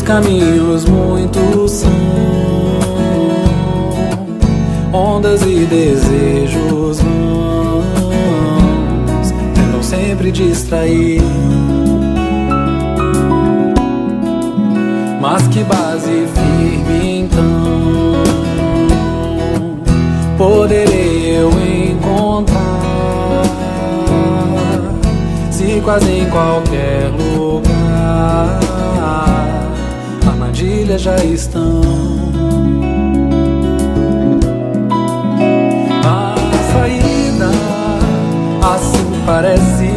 Caminhos muitos são, ondas e desejos vãos tentam sempre distrair. Mas que base firme então poderei eu encontrar, se quase em qualquer lugar armadilhas já estão. A saída assim parece,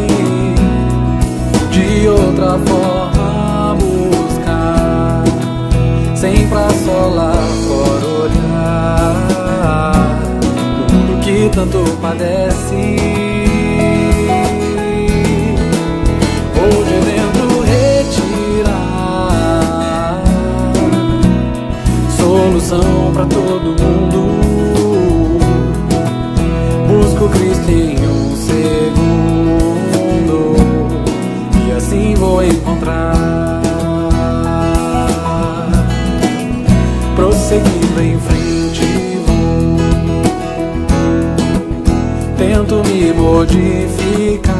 de outra forma buscar, sem pra só lá fora olhar o mundo que tanto padece. Ou de dentro retirar solução pra todo mundo. Busco Cristo em um segundo e assim vou encontrar. Prosseguindo em frente vou, tento me modificar,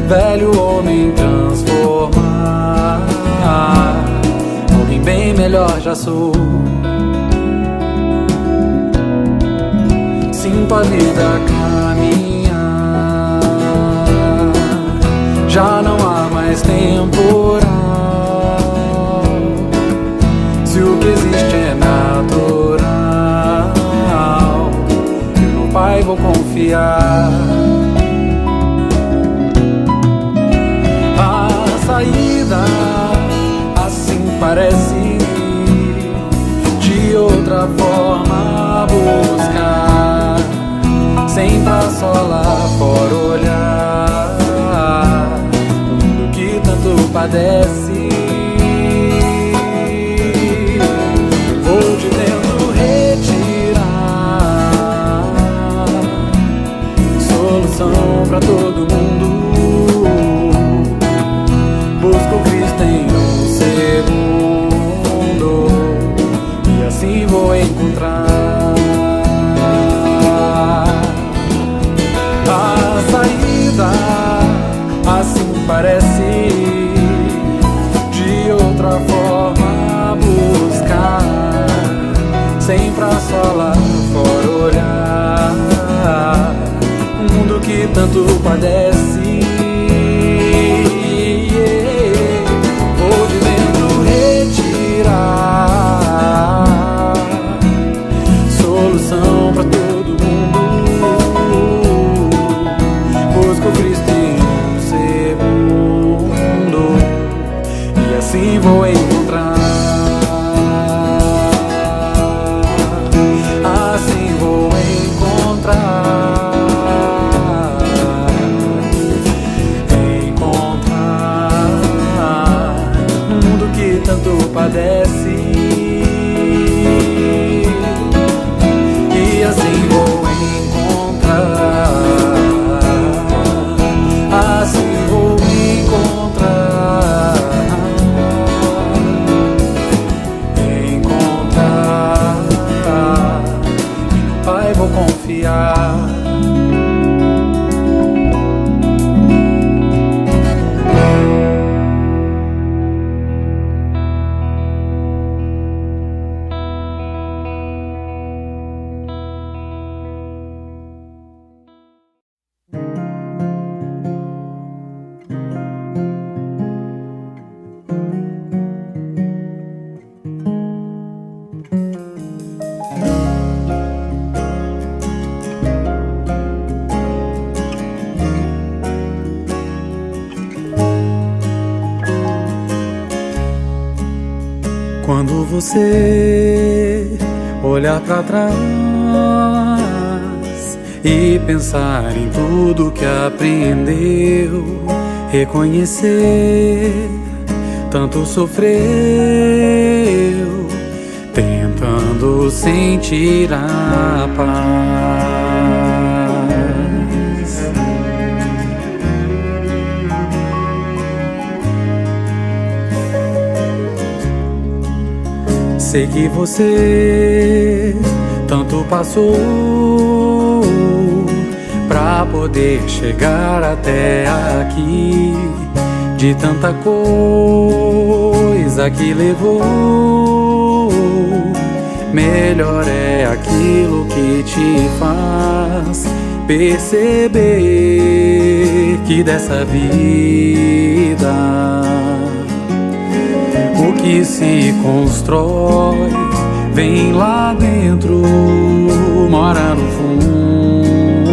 velho homem transformar, alguém bem melhor já sou. Sinto a vida caminhar, já não há mais temporal. Se o que existe é natural, eu no Pai vou confiar. A saída assim parece, de outra forma buscar, sem pra só lá fora olhar o mundo que tanto padece. Vou de dentro retirar solução pra todo mundo. Busco Cristo em um segundo e assim vou encontrar. A saída assim parece, de outra forma buscar, sem pra só lá fora olhar o mundo que tanto padece. Vou de dentro retirar solução pra todo mundo. Busco Cristo em um segundo e assim vou encontrar. Assim vou encontrar. encontrar. Quando você olhar pra trás e pensar em tudo que aprendeu, reconhecer tanto sofreu, tentando sentir a paz. Sei que você tanto passou pra poder chegar até aqui, de tanta coisa que levou. Melhor é aquilo que te faz perceber que dessa vida o que se constrói vem lá dentro, mora no fundo,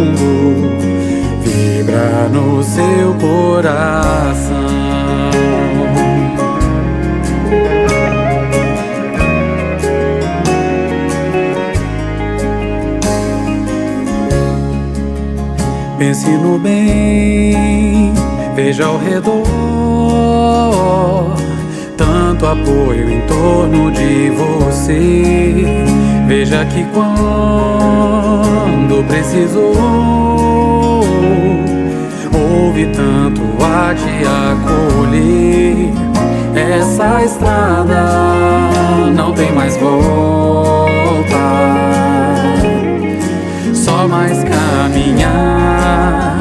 vibra no seu coração. Pense no bem, veja ao redor, tanto apoio em torno de você. Veja que quando precisou, houve tanto a te acolher. Essa estrada não tem mais volta, só mais caminhar.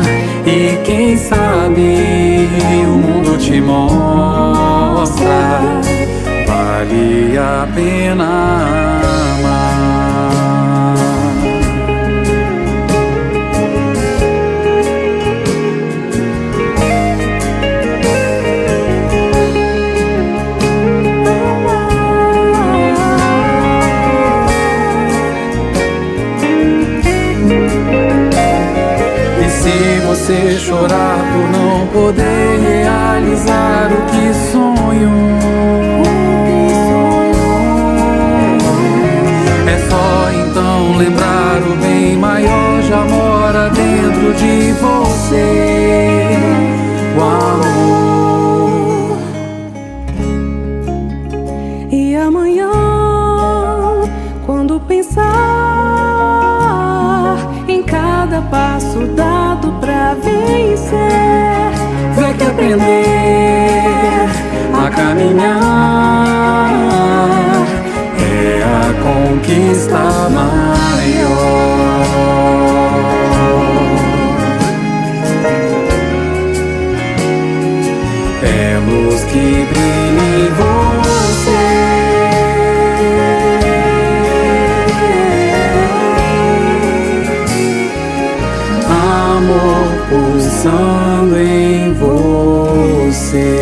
E quem sabe o mundo te mostra, vale a pena amar. E se você chorar por não poder realizar o que sonhou, é só então lembrar o bem maior já mora dentro de você, o amor. E amanhã, quando pensar em cada passo dado pra vencer, vê que aprender a caminhar é a conquista maior. É luz que brilha em você, amor pulsando em você.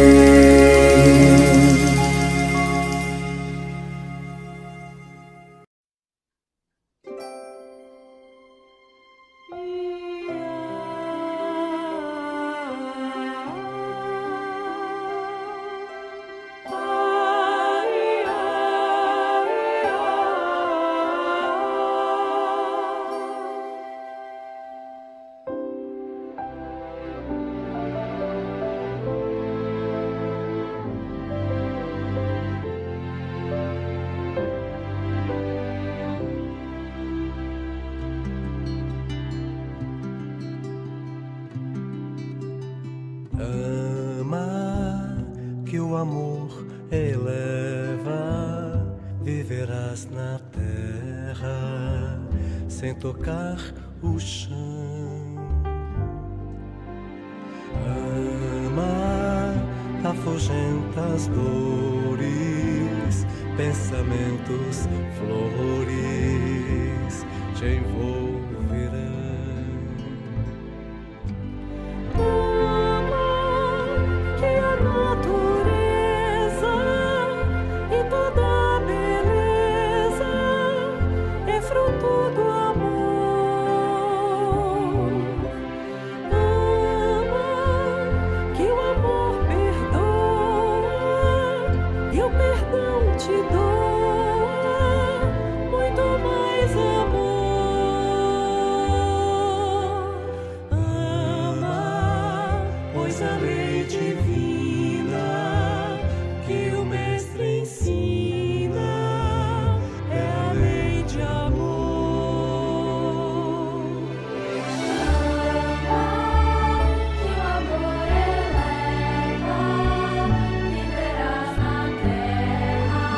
Ama, que o amor eleva, viverás na terra sem tocar o chão. Ama, afugenta as dores, pensamentos, flores te envolverão. Ama que a natureza e toda a beleza é fruto do amor. Ama que o amor perdoa e o perdão te doa muito mais amor. Ama, pois a lei divina que o Mestre ensina é a lei de amor. Ama que o amor eleva, viverás na terra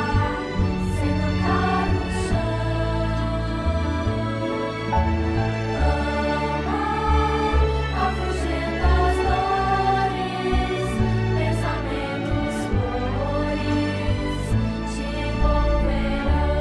sem tocar no chão. Ama, afugenta as dores, pensamentos, flores te envolverão.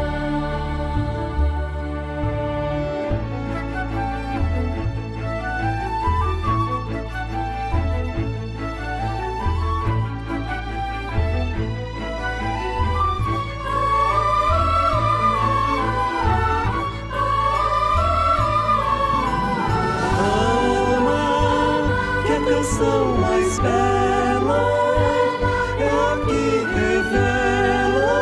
Ama que a canção mais bela é a que revela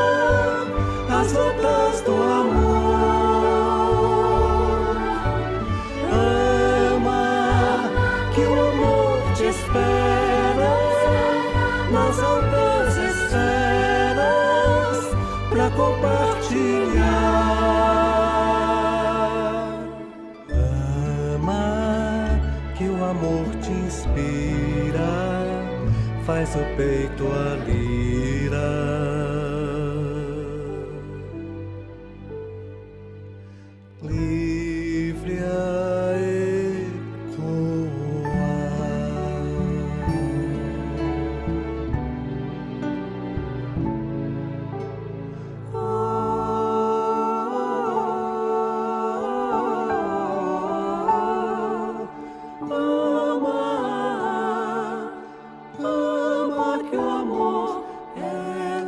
as notas do amor. Ama que o amor te espera nas altas esferas pra compartilhar. Ama que o amor te inspira, faz o peito a lira. Livre a ecoar. Ama que o amor é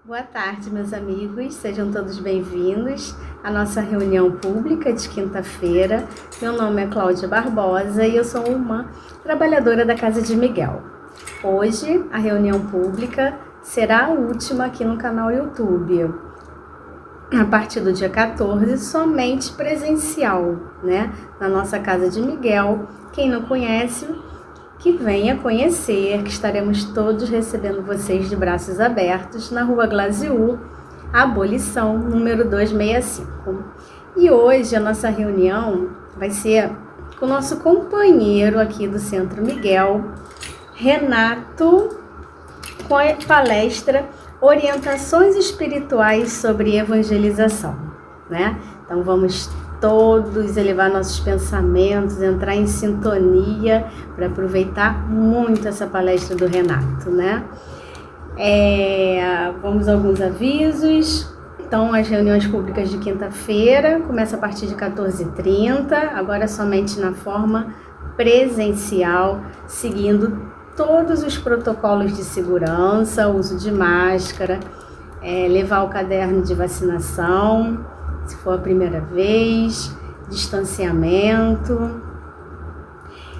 Boa tarde, meus amigos, sejam todos bem-vindos à nossa reunião pública de quinta-feira. Meu nome é Cláudia Barbosa e eu sou uma trabalhadora da Casa de Miguel. Hoje, a reunião pública será a última aqui no canal YouTube. A partir do dia 14, somente presencial, né? Na nossa Casa de Miguel. Quem não conhece, que venha conhecer, que estaremos todos recebendo vocês de braços abertos na Rua Glaziú, Abolição, número 265. E hoje a nossa reunião vai ser com o nosso companheiro aqui do Centro Miguel, Renato, com a palestra Orientações Espirituais sobre Evangelização, né? Então vamos todos elevar nossos pensamentos, entrar em sintonia para aproveitar muito essa palestra do Renato, né? Vamos a alguns avisos. Então, as reuniões públicas de quinta-feira começam a partir de 14h30, agora somente na forma presencial, seguindo todos os protocolos de segurança, uso de máscara, levar o caderno de vacinação, se for a primeira vez, distanciamento.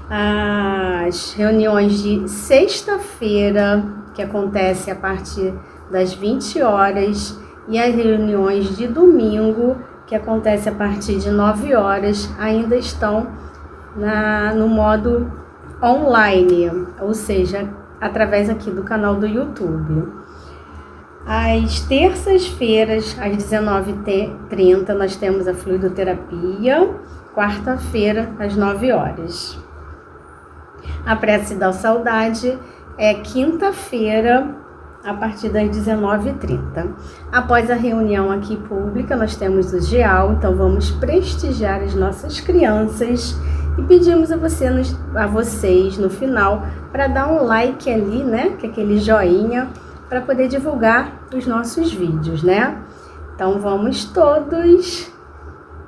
As reuniões de sexta-feira, que acontece a partir das 20 horas, e as reuniões de domingo, que acontece a partir de 9 horas, ainda estão no modo online, ou seja, através aqui do canal do YouTube. Às terças-feiras, às 19h30, nós temos a fluidoterapia. Quarta-feira, às 9 horas. A prece da saudade é quinta-feira, a partir das 19h30. Após a reunião aqui pública, nós temos o GEAL, então vamos prestigiar as nossas crianças e pedimos a vocês no final para dar um like ali, né? Que é aquele joinha, para poder divulgar os nossos vídeos, né? Então vamos todos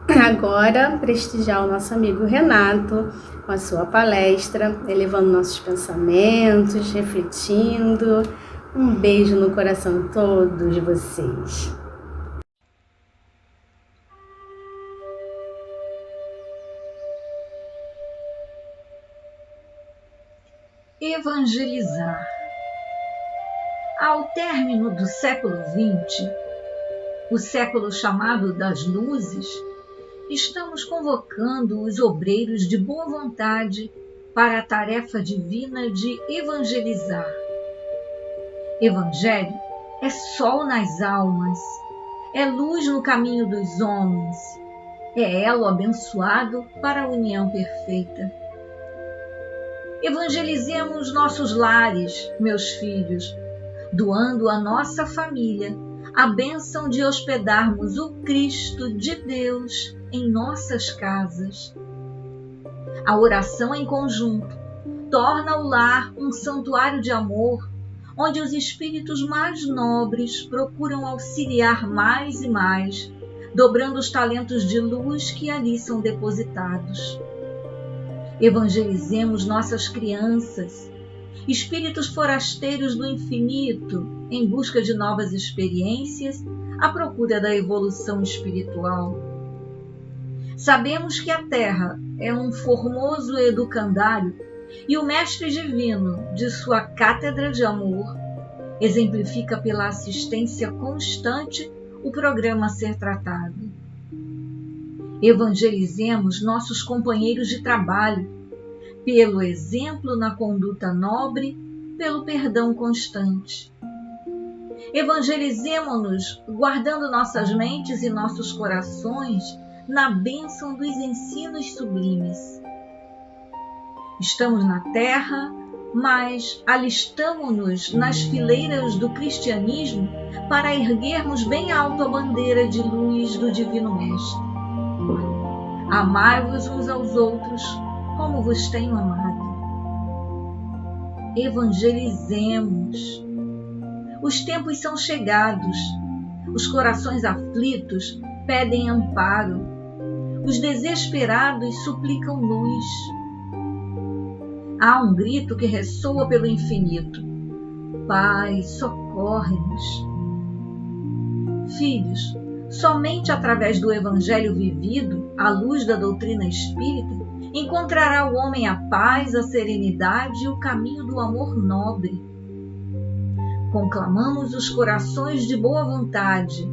agora prestigiar o nosso amigo Renato com a sua palestra, elevando nossos pensamentos, refletindo. Um beijo no coração de todos vocês. Evangelizar. Ao término do século XX, o século chamado das luzes, estamos convocando os obreiros de boa vontade para a tarefa divina de evangelizar. Evangelho é sol nas almas, é luz no caminho dos homens, é elo abençoado para a união perfeita. Evangelizemos nossos lares, meus filhos, doando à nossa família a bênção de hospedarmos o Cristo de Deus em nossas casas. A oração em conjunto torna o lar um santuário de amor, onde os espíritos mais nobres procuram auxiliar mais e mais, dobrando os talentos de luz que ali são depositados. Evangelizemos nossas crianças, espíritos forasteiros do infinito, em busca de novas experiências, à procura da evolução espiritual. Sabemos que a Terra é um formoso educandário e o Mestre Divino, de sua cátedra de amor, exemplifica pela assistência constante o programa a ser tratado. Evangelizemos nossos companheiros de trabalho, pelo exemplo na conduta nobre, pelo perdão constante. Evangelizemo-nos guardando nossas mentes e nossos corações na bênção dos ensinos sublimes. Estamos na terra, mas alistamo-nos nas fileiras do cristianismo para erguermos bem alto a bandeira de luz do Divino Mestre. Amai-vos uns aos outros, como vos tenho amado. Evangelizemos. Os tempos são chegados, os corações aflitos pedem amparo, os desesperados suplicam luz. Há um grito que ressoa pelo infinito: Pai, socorre-nos. Filhos, somente através do Evangelho vivido, à luz da doutrina espírita, encontrará o homem a paz, a serenidade e o caminho do amor nobre. Conclamamos os corações de boa vontade.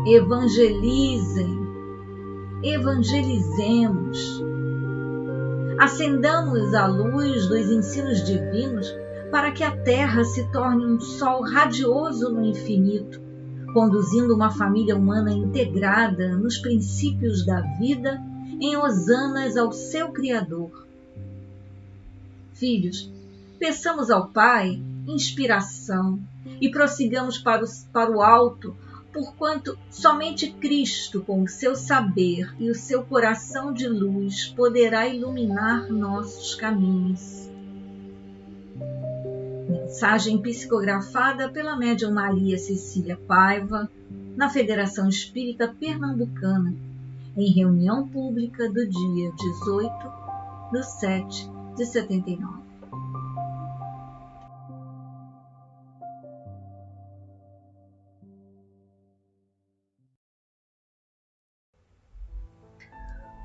Evangelizemos. Acendamos a luz dos ensinos divinos para que a Terra se torne um sol radioso no infinito, conduzindo uma família humana integrada nos princípios da vida em hosanas ao seu Criador. Filhos, peçamos ao Pai inspiração e prossigamos para o alto, porquanto somente Cristo, com o seu saber e o seu coração de luz, poderá iluminar nossos caminhos. Mensagem psicografada pela médium Maria Cecília Paiva, na Federação Espírita Pernambucana, em reunião pública do dia 18/7/79.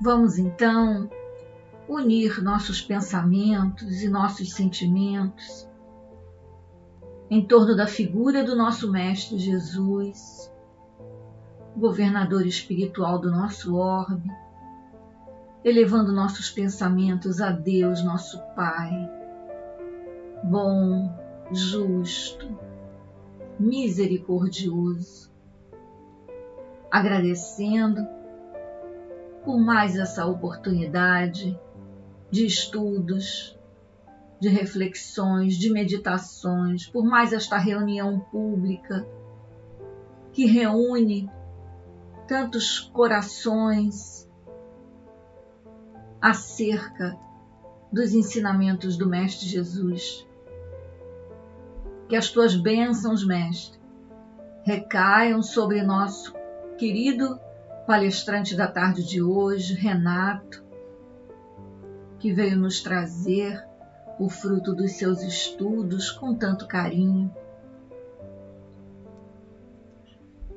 Vamos então unir nossos pensamentos e nossos sentimentos em torno da figura do nosso Mestre Jesus, governador espiritual do nosso orbe, elevando nossos pensamentos a Deus, nosso Pai, bom, justo, misericordioso, agradecendo por mais essa oportunidade de estudos, de reflexões, de meditações, por mais esta reunião pública que reúne tantos corações acerca dos ensinamentos do Mestre Jesus. Que as tuas bênçãos, Mestre, recaiam sobre nosso querido palestrante da tarde de hoje, Renato, que veio nos trazer o fruto dos seus estudos com tanto carinho.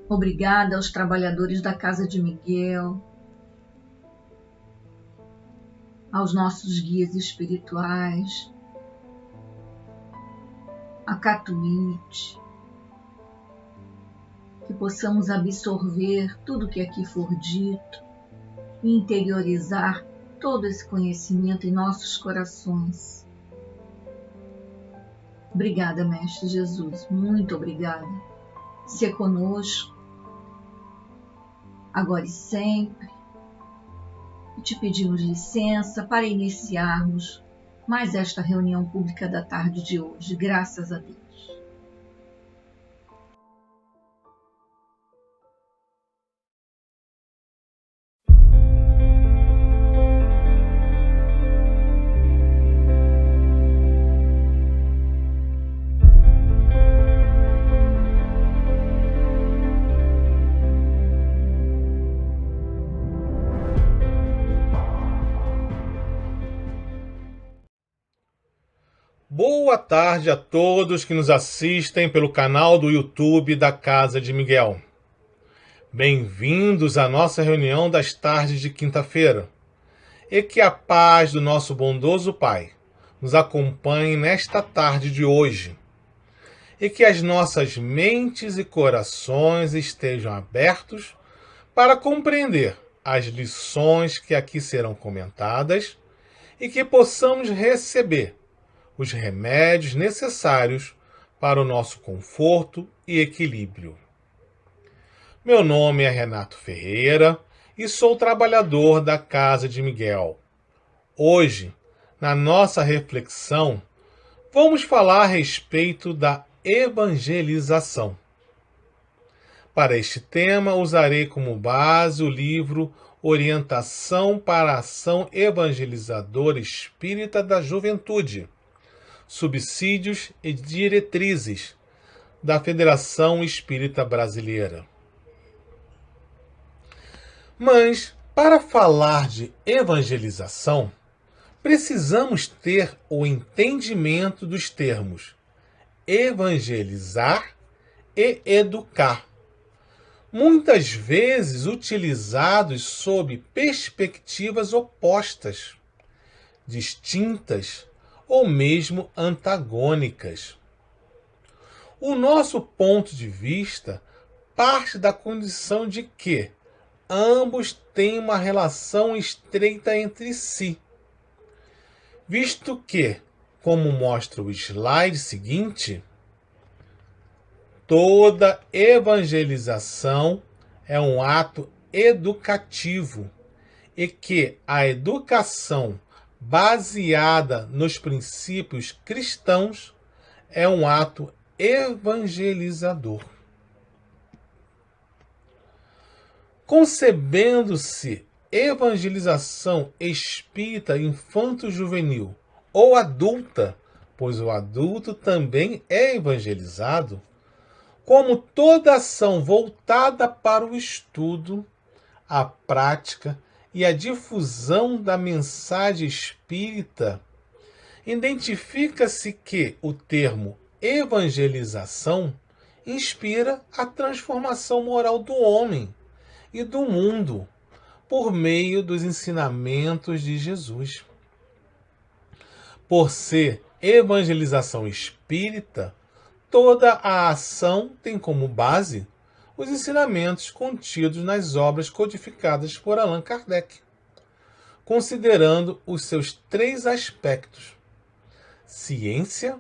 Obrigada aos trabalhadores da Casa de Miguel, aos nossos guias espirituais, a Catuíte, que possamos absorver tudo que aqui for dito e interiorizar todo esse conhecimento em nossos corações. Obrigada, Mestre Jesus, muito obrigada. Se conosco, agora e sempre, e te pedimos licença para iniciarmos mais esta reunião pública da tarde de hoje, graças a Deus. Boa tarde a todos que nos assistem pelo canal do YouTube da Casa de Miguel. Bem-vindos à nossa reunião das tardes de quinta-feira. E que a paz do nosso bondoso Pai nos acompanhe nesta tarde de hoje. E que as nossas mentes e corações estejam abertos para compreender as lições que aqui serão comentadas e que possamos receber os remédios necessários para o nosso conforto e equilíbrio. Meu nome é Renato Ferreira e sou trabalhador da Casa de Miguel. Hoje, na nossa reflexão, vamos falar a respeito da evangelização. Para este tema, usarei como base o livro Orientação para a Ação Evangelizadora Espírita da Juventude, Subsídios e Diretrizes, da Federação Espírita Brasileira. Mas, para falar de evangelização, precisamos ter o entendimento dos termos evangelizar e educar, muitas vezes utilizados sob perspectivas opostas, distintas ou mesmo antagônicas. O nosso ponto de vista parte da condição de que ambos têm uma relação estreita entre si, visto que, como mostra o slide seguinte, toda evangelização é um ato educativo e que a educação baseada nos princípios cristãos é um ato evangelizador. Concebendo-se evangelização espírita infanto-juvenil ou adulta, pois o adulto também é evangelizado, como toda ação voltada para o estudo, a prática e a difusão da mensagem espírita, identifica-se que o termo evangelização inspira a transformação moral do homem e do mundo por meio dos ensinamentos de Jesus. Por ser evangelização espírita, toda a ação tem como base os ensinamentos contidos nas obras codificadas por Allan Kardec, considerando os seus 3 aspectos: ciência,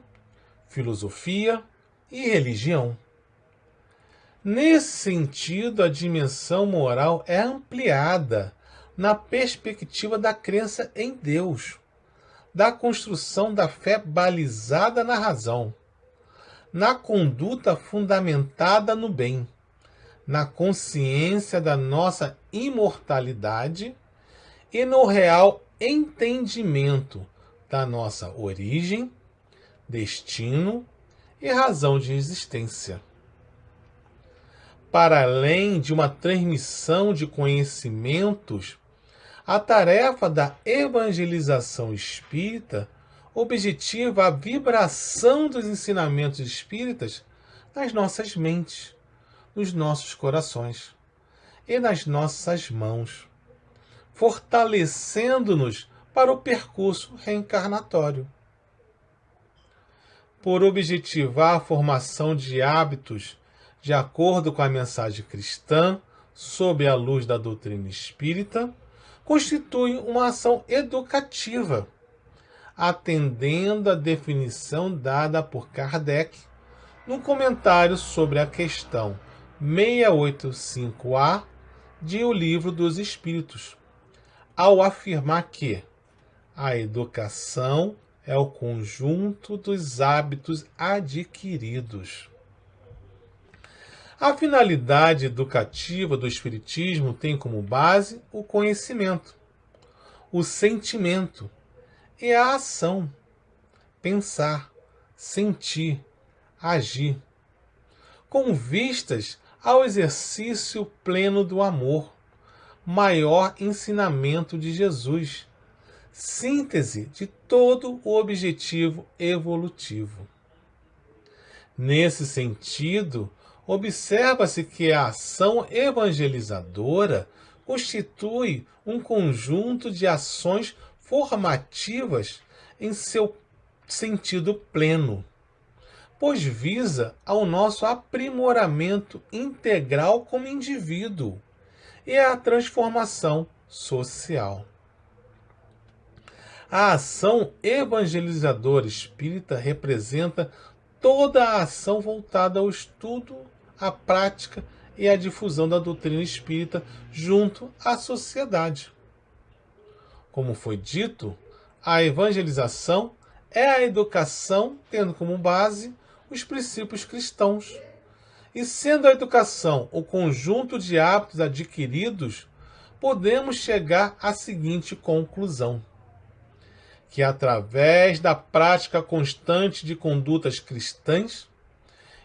filosofia e religião. Nesse sentido, a dimensão moral é ampliada na perspectiva da crença em Deus, da construção da fé balizada na razão, na conduta fundamentada no bem, na consciência da nossa imortalidade e no real entendimento da nossa origem, destino e razão de existência. Para além de uma transmissão de conhecimentos, a tarefa da evangelização espírita objetiva a vibração dos ensinamentos espíritas nas nossas mentes, nos nossos corações e nas nossas mãos, fortalecendo-nos para o percurso reencarnatório. Por objetivar a formação de hábitos de acordo com a mensagem cristã, sob a luz da doutrina espírita, constitui uma ação educativa, atendendo à definição dada por Kardec no comentário sobre a questão 685A de O Livro dos Espíritos, ao afirmar que a educação é o conjunto dos hábitos adquiridos. A finalidade educativa do Espiritismo tem como base o conhecimento, o sentimento e a ação, pensar, sentir, agir, com vistas ao exercício pleno do amor, maior ensinamento de Jesus, síntese de todo o objetivo evolutivo. Nesse sentido, observa-se que a ação evangelizadora constitui um conjunto de ações formativas em seu sentido pleno, pois visa ao nosso aprimoramento integral como indivíduo e à transformação social. A ação evangelizadora espírita representa toda a ação voltada ao estudo, à prática e à difusão da doutrina espírita junto à sociedade. Como foi dito, a evangelização é a educação tendo como base os princípios cristãos. E sendo a educação o conjunto de hábitos adquiridos, podemos chegar à seguinte conclusão: que através da prática constante de condutas cristãs,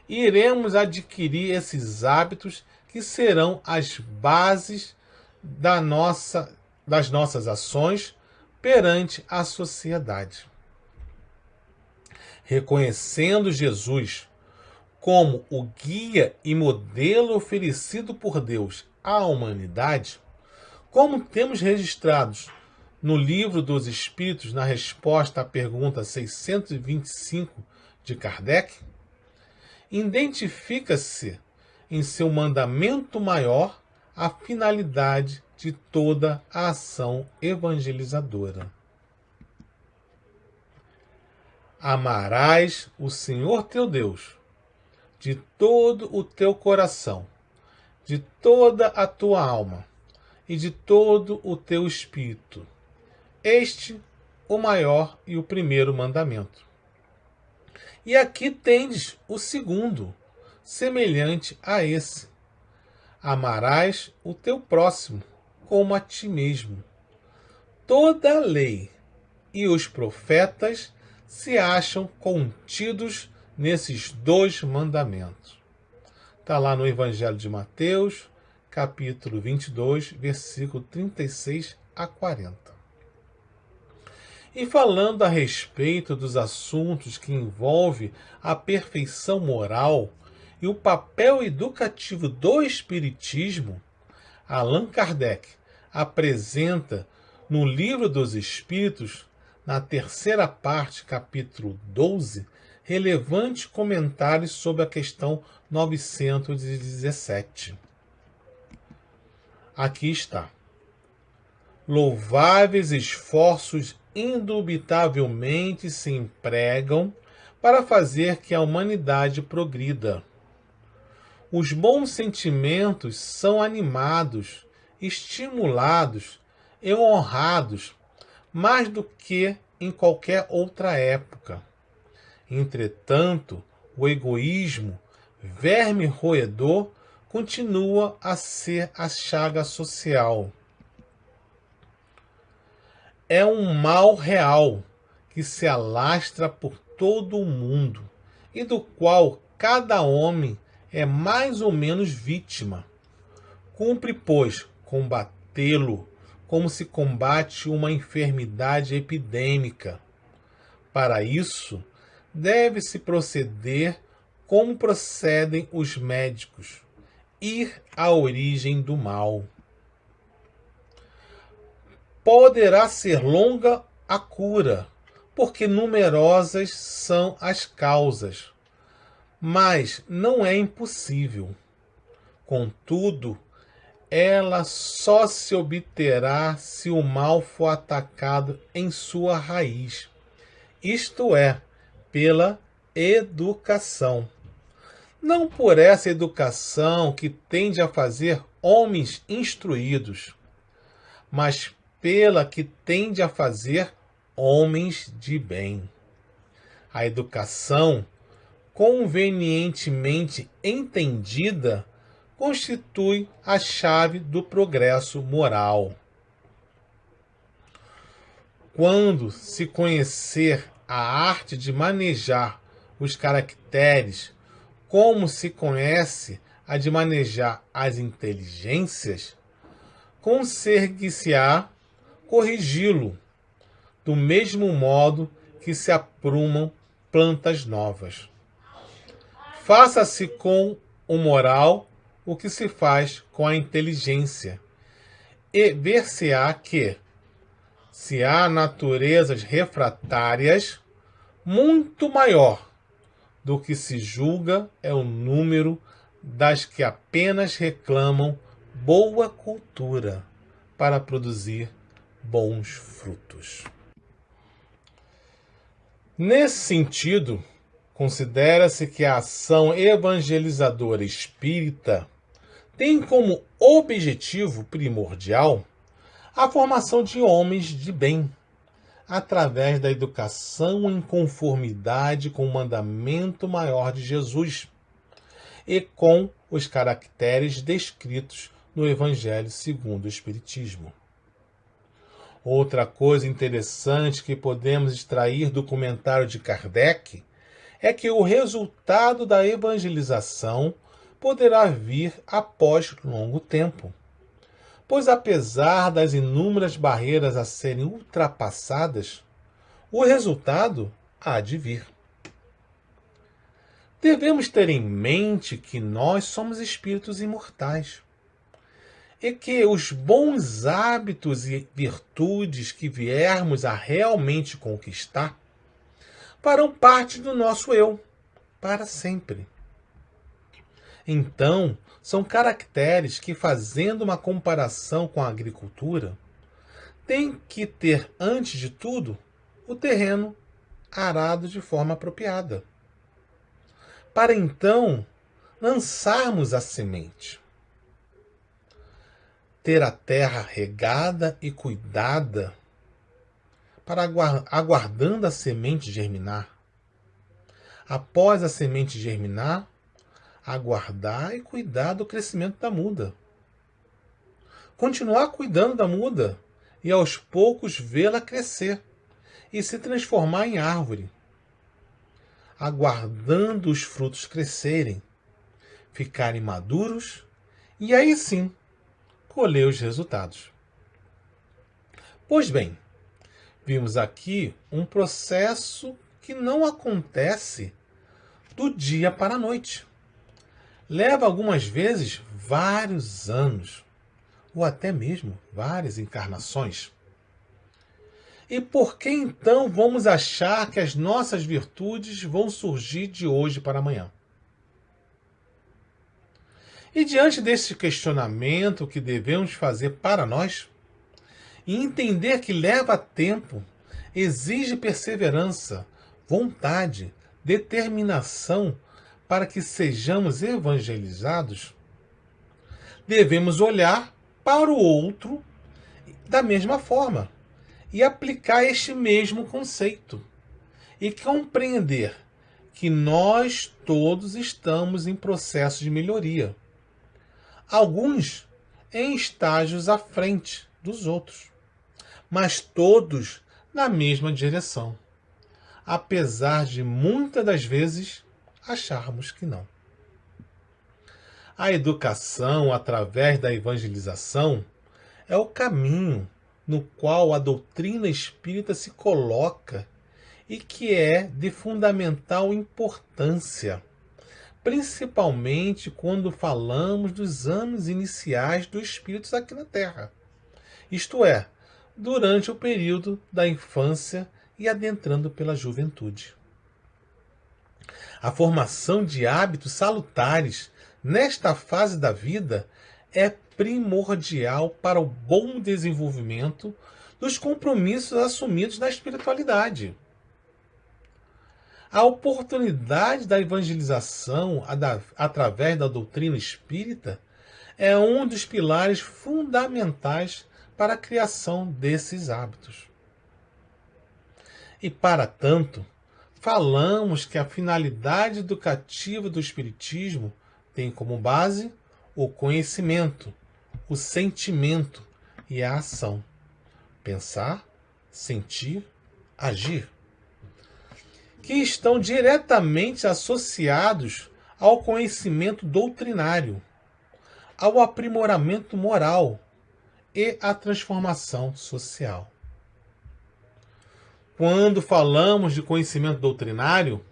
iremos adquirir esses hábitos que serão as bases das nossas ações perante a sociedade. Reconhecendo Jesus como o guia e modelo oferecido por Deus à humanidade, como temos registrados no Livro dos Espíritos, na resposta à pergunta 625 de Kardec, identifica-se em seu mandamento maior a finalidade de toda a ação evangelizadora. Amarás o Senhor teu Deus de todo o teu coração, de toda a tua alma e de todo o teu espírito. Este, o maior e o primeiro mandamento. E aqui tendes o segundo, semelhante a esse. Amarás o teu próximo como a ti mesmo. Toda a lei e os profetas se acham contidos nesses dois mandamentos. Está lá no Evangelho de Mateus, capítulo 22, versículo 36 a 40. E falando a respeito dos assuntos que envolvem a perfeição moral e o papel educativo do Espiritismo, Allan Kardec apresenta no Livro dos Espíritos, na terceira parte, capítulo 12, relevantes comentários sobre a questão 917. Aqui está. Louváveis esforços indubitavelmente se empregam para fazer que a humanidade progrida. Os bons sentimentos são animados, estimulados e honrados mais do que em qualquer outra época. Entretanto, o egoísmo, verme roedor, continua a ser a chaga social. É um mal real que se alastra por todo o mundo e do qual cada homem é mais ou menos vítima. Cumpre, pois, combatê-lo como se combate uma enfermidade epidêmica. Para isso, deve-se proceder como procedem os médicos, ir à origem do mal. Poderá ser longa a cura, porque numerosas são as causas, mas não é impossível. Contudo, ela só se obterá se o mal for atacado em sua raiz, isto é, pela educação. Não por essa educação que tende a fazer homens instruídos, mas pela que tende a fazer homens de bem. A educação, convenientemente entendida, constitui a chave do progresso moral. Quando se conhecer a arte de manejar os caracteres, como se conhece a de manejar as inteligências, consegue-se-á corrigi-lo, do mesmo modo que se aprumam plantas novas. Faça-se com o moral o que se faz com a inteligência, e ver-se-á que, se há naturezas refratárias, muito maior do que se julga é o número das que apenas reclamam boa cultura para produzir bons frutos. Nesse sentido, considera-se que a ação evangelizadora espírita tem como objetivo primordial a formação de homens de bem, através da educação em conformidade com o mandamento maior de Jesus e com os caracteres descritos no Evangelho segundo o Espiritismo. Outra coisa interessante que podemos extrair do comentário de Kardec é que o resultado da evangelização poderá vir após longo tempo, pois apesar das inúmeras barreiras a serem ultrapassadas, o resultado há de vir. devemos ter em mente que nós somos espíritos imortais e que os bons hábitos e virtudes que viermos a realmente conquistar farão parte do nosso eu para sempre. Então, são caracteres que, fazendo uma comparação com a agricultura, tem que ter, antes de tudo, o terreno arado de forma apropriada, para então lançarmos a semente. Ter a terra regada e cuidada, para aguardando a semente germinar. Após a semente germinar, aguardar e cuidar do crescimento da muda. Continuar cuidando da muda e aos poucos vê-la crescer e se transformar em árvore, aguardando os frutos crescerem, ficarem maduros e aí sim colher os resultados. Pois bem, vimos aqui um processo que não acontece do dia para a noite. Leva algumas vezes vários anos, ou até mesmo várias encarnações. E por que então vamos achar que as nossas virtudes vão surgir de hoje para amanhã? E diante desse questionamento que devemos fazer para nós, e entender que leva tempo, exige perseverança, vontade, determinação para que sejamos evangelizados, devemos olhar para o outro da mesma forma e aplicar este mesmo conceito e compreender que nós todos estamos em processo de melhoria. Alguns em estágios à frente dos outros, mas todos na mesma direção, apesar de muitas das vezes acharmos que não. A educação através da evangelização é o caminho no qual a doutrina espírita se coloca e que é de fundamental importância, principalmente quando falamos dos anos iniciais dos espíritos aqui na Terra, isto é, durante o período da infância e adentrando pela juventude. A formação de hábitos salutares nesta fase da vida é primordial para o bom desenvolvimento dos compromissos assumidos na espiritualidade. A oportunidade da evangelização através da doutrina espírita é um dos pilares fundamentais para a criação desses hábitos. E, para tanto, falamos que a finalidade educativa do Espiritismo tem como base o conhecimento, o sentimento e a ação. Pensar, sentir, agir. Que estão diretamente associados ao conhecimento doutrinário, ao aprimoramento moral e à transformação social. Quando falamos de conhecimento doutrinário,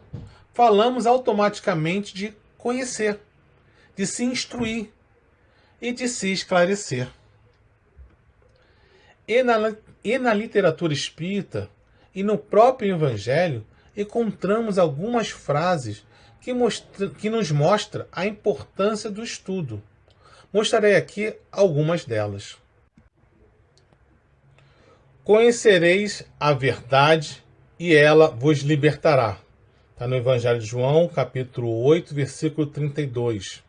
falamos automaticamente de conhecer, de se instruir e de se esclarecer. E na literatura espírita e no próprio Evangelho encontramos algumas frases que nos mostram a importância do estudo. Mostrarei aqui algumas delas. Conhecereis a verdade e ela vos libertará. Está no Evangelho de João, capítulo 8, versículo 32.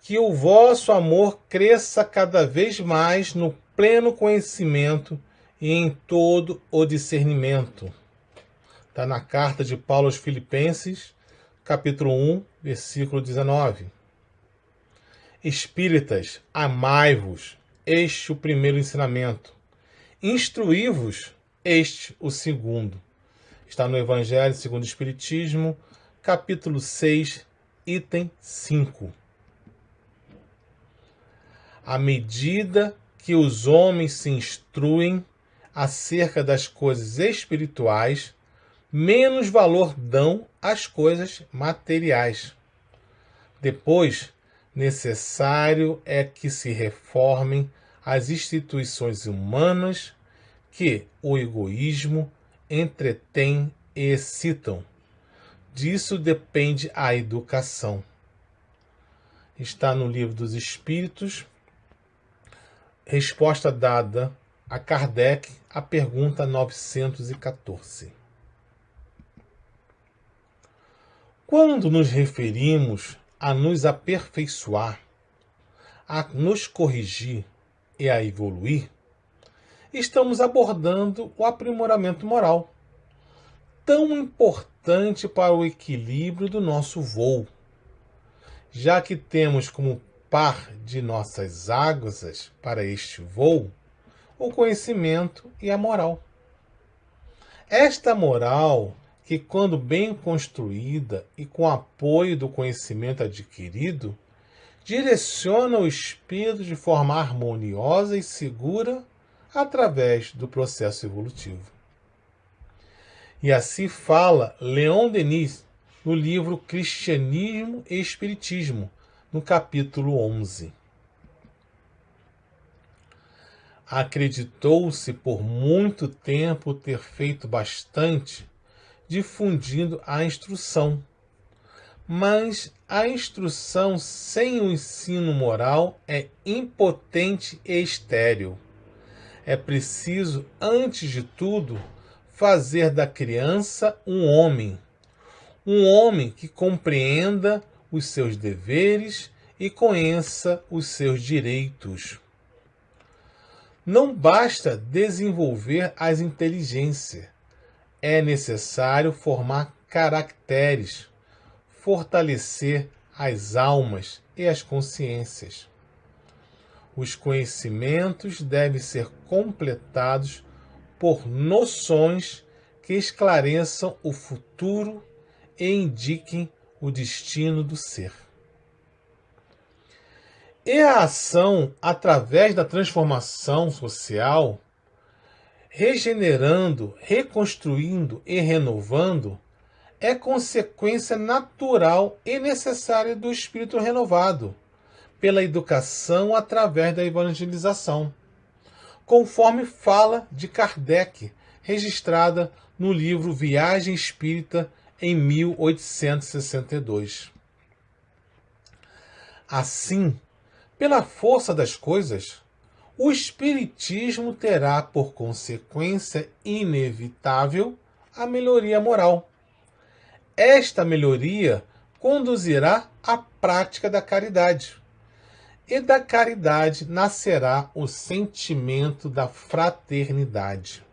Que o vosso amor cresça cada vez mais no pleno conhecimento e em todo o discernimento. Está na carta de Paulo aos Filipenses, capítulo 1, versículo 19. Espíritas, amai-vos, este o primeiro ensinamento. Instruí-vos, este o segundo. Está no Evangelho segundo o Espiritismo, capítulo 6, item 5. À medida que os homens se instruem acerca das coisas espirituais, menos valor dão às coisas materiais. Depois, necessário é que se reformem as instituições humanas que o egoísmo entretém e excitam. Disso depende a educação. Está no Livro dos Espíritos, resposta dada a Kardec à pergunta 914. Quando nos referimos a nos aperfeiçoar, a nos corrigir e a evoluir, estamos abordando o aprimoramento moral, tão importante para o equilíbrio do nosso voo, já que temos como par de nossas águas para este voo o conhecimento e a moral. Esta moral, que quando bem construída e com apoio do conhecimento adquirido, direciona o espírito de forma harmoniosa e segura através do processo evolutivo. E assim fala Leon Denis no livro Cristianismo e Espiritismo, no capítulo 11. Acreditou-se por muito tempo ter feito bastante difundindo a instrução, mas a instrução sem o ensino moral é impotente e estéril. É preciso, antes de tudo, fazer da criança um homem que compreenda os seus deveres e conheça os seus direitos. Não basta desenvolver as inteligências, é necessário formar caracteres, fortalecer as almas e as consciências. Os conhecimentos devem ser completados por noções que esclareçam o futuro e indiquem o destino do ser. E a ação através da transformação social, regenerando, reconstruindo e renovando, é consequência natural e necessária do espírito renovado, pela educação através da evangelização, conforme fala de Kardec, registrada no livro Viagem Espírita, em 1862. Assim, pela força das coisas, o Espiritismo terá por consequência inevitável a melhoria moral. Esta melhoria conduzirá à prática da caridade, e da caridade nascerá o sentimento da fraternidade.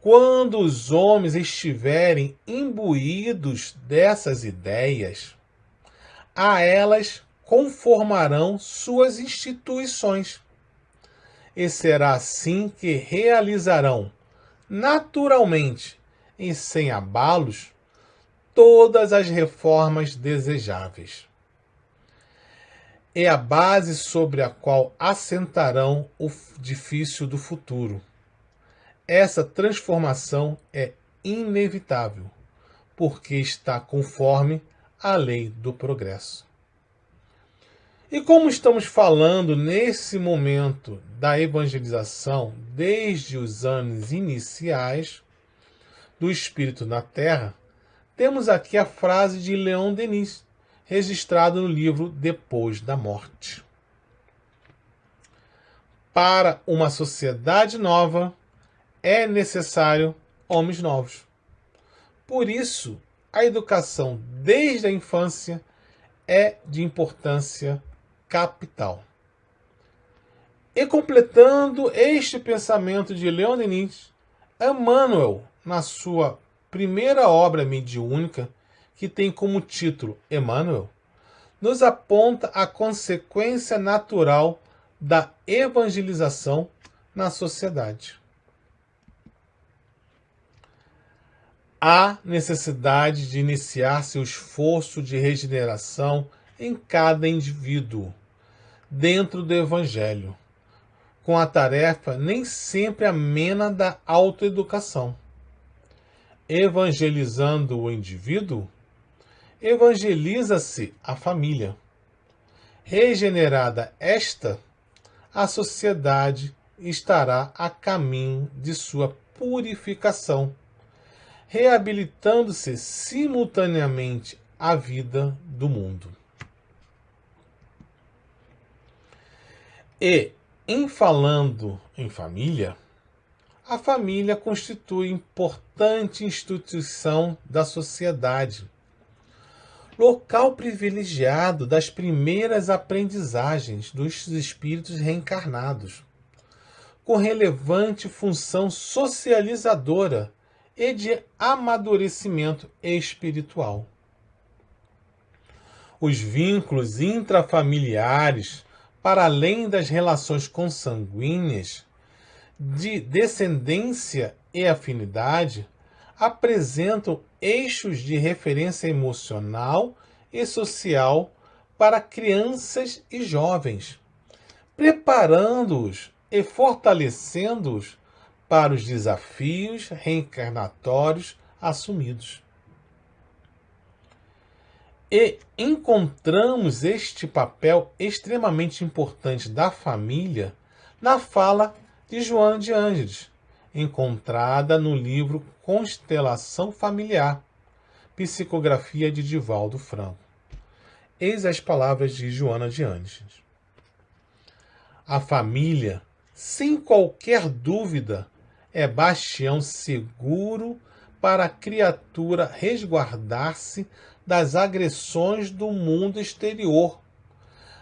Quando os homens estiverem imbuídos dessas ideias, a elas conformarão suas instituições, e será assim que realizarão naturalmente e sem abalos todas as reformas desejáveis. É a base sobre a qual assentarão o edifício do futuro. Essa transformação é inevitável, porque está conforme a lei do progresso. E como estamos falando nesse momento da evangelização desde os anos iniciais do Espírito na Terra, temos aqui a frase de Leon Denis, registrada no livro Depois da Morte. Para uma sociedade nova, é necessário homens novos. Por isso, a educação desde a infância é de importância capital. E completando este pensamento de Leon Denis, Emmanuel, na sua primeira obra mediúnica, que tem como título Emmanuel, nos aponta a consequência natural da evangelização na sociedade. Há necessidade de iniciar seu esforço de regeneração em cada indivíduo, dentro do Evangelho, com a tarefa nem sempre amena da autoeducação. Evangelizando o indivíduo, evangeliza-se a família. Regenerada esta, a sociedade estará a caminho de sua purificação, reabilitando-se simultaneamente à vida do mundo. E, em falando em família, a família constitui importante instituição da sociedade, local privilegiado das primeiras aprendizagens dos espíritos reencarnados, com relevante função socializadora e de amadurecimento espiritual. Os vínculos intrafamiliares, para além das relações consanguíneas, de descendência e afinidade, apresentam eixos de referência emocional e social para crianças e jovens, preparando-os e fortalecendo-os para os desafios reencarnatórios assumidos. E encontramos este papel extremamente importante da família na fala de Joana de Ângeles, encontrada no livro Constelação Familiar, psicografia de Divaldo Franco. Eis as palavras de Joana de Ângeles. A família, sem qualquer dúvida, é bastião seguro para a criatura resguardar-se das agressões do mundo exterior,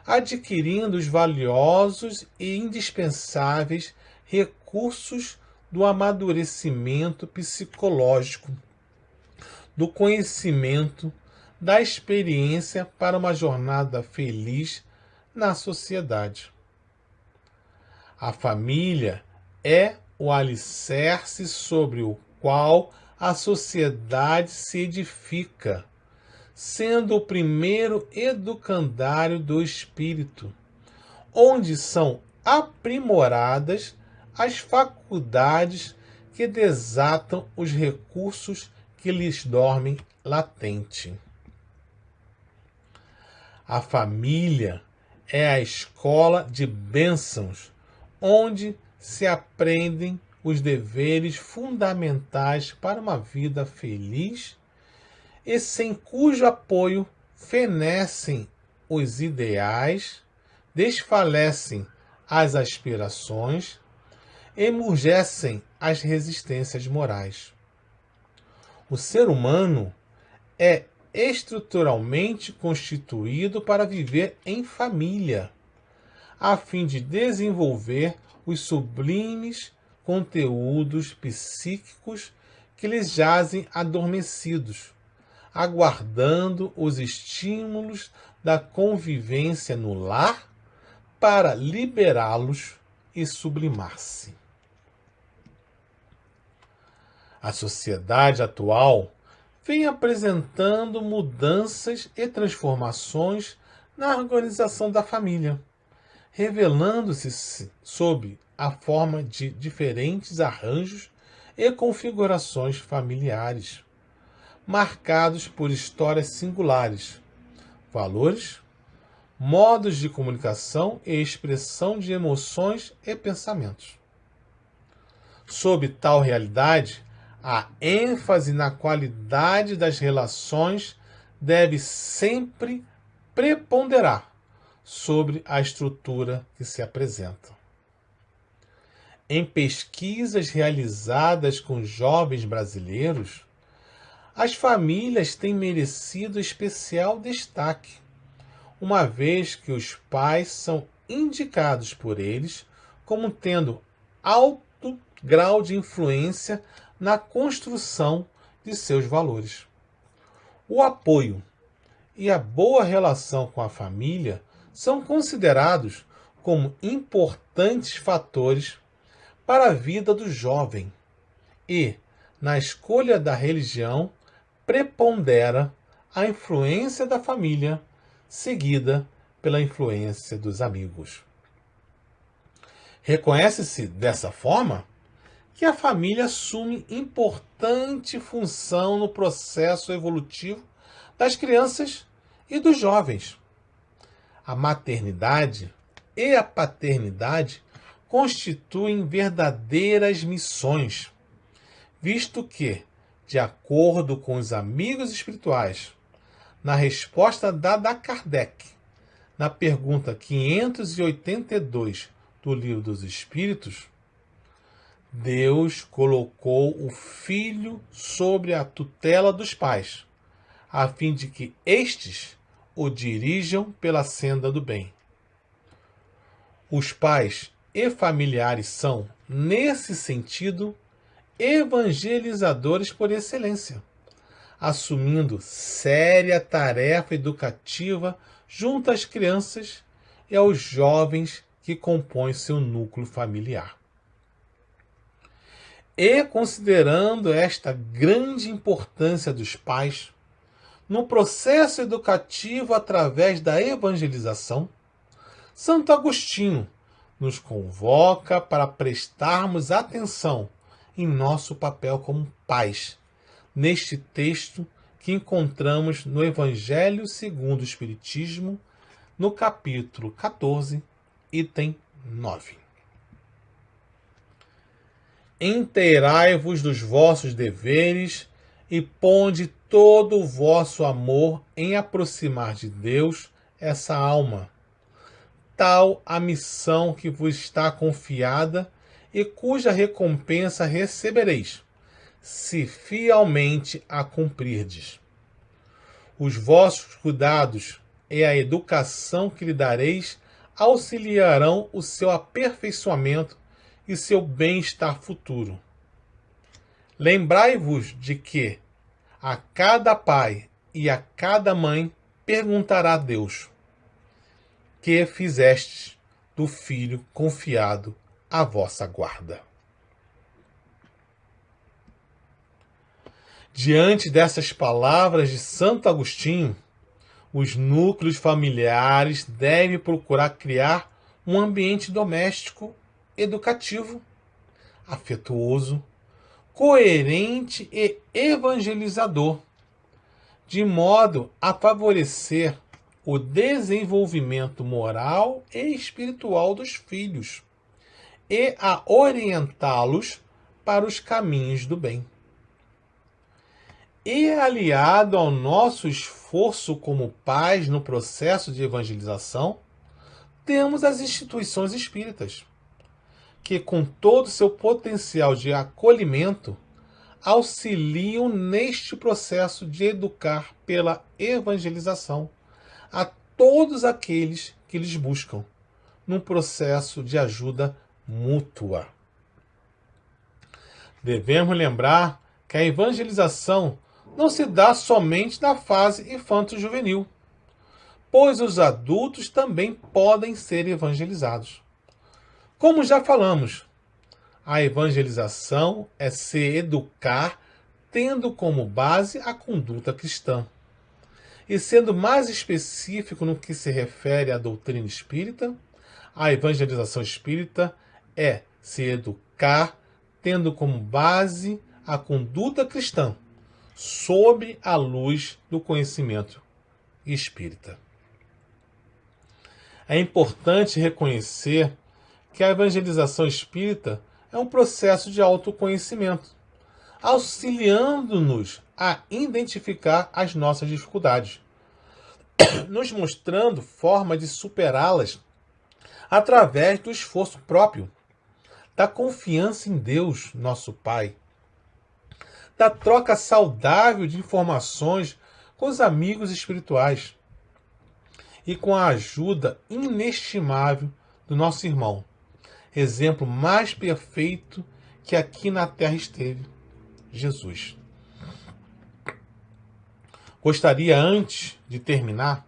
adquirindo os valiosos e indispensáveis recursos do amadurecimento psicológico, do conhecimento, da experiência para uma jornada feliz na sociedade. A família é o alicerce sobre o qual a sociedade se edifica, sendo o primeiro educandário do espírito, onde são aprimoradas as faculdades que desatam os recursos que lhes dormem latente. A família é a escola de bênçãos, onde se aprendem os deveres fundamentais para uma vida feliz e sem cujo apoio fenecem os ideais, desfalecem as aspirações, emurgecem as resistências morais. O ser humano é estruturalmente constituído para viver em família, a fim de desenvolver os sublimes conteúdos psíquicos que lhes jazem adormecidos, aguardando os estímulos da convivência no lar para liberá-los e sublimar-se. A sociedade atual vem apresentando mudanças e transformações na organização da família, revelando-se sob a forma de diferentes arranjos e configurações familiares, marcados por histórias singulares, valores, modos de comunicação e expressão de emoções e pensamentos. Sob tal realidade, a ênfase na qualidade das relações deve sempre preponderar sobre a estrutura que se apresenta. Em pesquisas realizadas com jovens brasileiros, as famílias têm merecido especial destaque, uma vez que os pais são indicados por eles como tendo alto grau de influência na construção de seus valores. O apoio e a boa relação com a família são considerados como importantes fatores para a vida do jovem e, na escolha da religião, prepondera a influência da família, seguida pela influência dos amigos. Reconhece-se, dessa forma, que a família assume importante função no processo evolutivo das crianças e dos jovens. A maternidade e a paternidade constituem verdadeiras missões, visto que, de acordo com os amigos espirituais, na resposta dada a Kardec, na pergunta 582 do Livro dos Espíritos, Deus colocou o filho sobre a tutela dos pais, a fim de que estes o dirijam pela senda do bem. Os pais e familiares são, nesse sentido, evangelizadores por excelência, assumindo séria tarefa educativa junto às crianças e aos jovens que compõem seu núcleo familiar. E considerando esta grande importância dos pais no processo educativo através da evangelização, Santo Agostinho nos convoca para prestarmos atenção em nosso papel como pais, neste texto que encontramos no Evangelho segundo o Espiritismo, no capítulo 14, item 9. Inteirai-vos dos vossos deveres e ponde todo o vosso amor em aproximar de Deus essa alma, tal a missão que vos está confiada e cuja recompensa recebereis, se fielmente a cumprirdes. Os vossos cuidados e a educação que lhe dareis auxiliarão o seu aperfeiçoamento e seu bem-estar futuro. Lembrai-vos de que a cada pai e a cada mãe perguntará a Deus: que fizestes do filho confiado à vossa guarda? Diante dessas palavras de Santo Agostinho, os núcleos familiares devem procurar criar um ambiente doméstico, educativo, afetuoso, coerente e evangelizador, de modo a favorecer o desenvolvimento moral e espiritual dos filhos e a orientá-los para os caminhos do bem. E aliado ao nosso esforço como pais no processo de evangelização, temos as instituições espíritas, que com todo o seu potencial de acolhimento, auxiliam neste processo de educar pela evangelização a todos aqueles que lhes buscam, num processo de ajuda mútua. Devemos lembrar que a evangelização não se dá somente na fase infanto-juvenil, pois os adultos também podem ser evangelizados. Como já falamos, a evangelização é se educar tendo como base a conduta cristã. E sendo mais específico no que se refere à doutrina espírita, a evangelização espírita é se educar tendo como base a conduta cristã, sob a luz do conhecimento espírita. É importante reconhecer que a evangelização espírita é um processo de autoconhecimento, auxiliando-nos a identificar as nossas dificuldades, nos mostrando forma de superá-las através do esforço próprio, da confiança em Deus, nosso Pai, da troca saudável de informações com os amigos espirituais e com a ajuda inestimável do nosso irmão, exemplo mais perfeito que aqui na Terra esteve, Jesus. Gostaria, antes de terminar,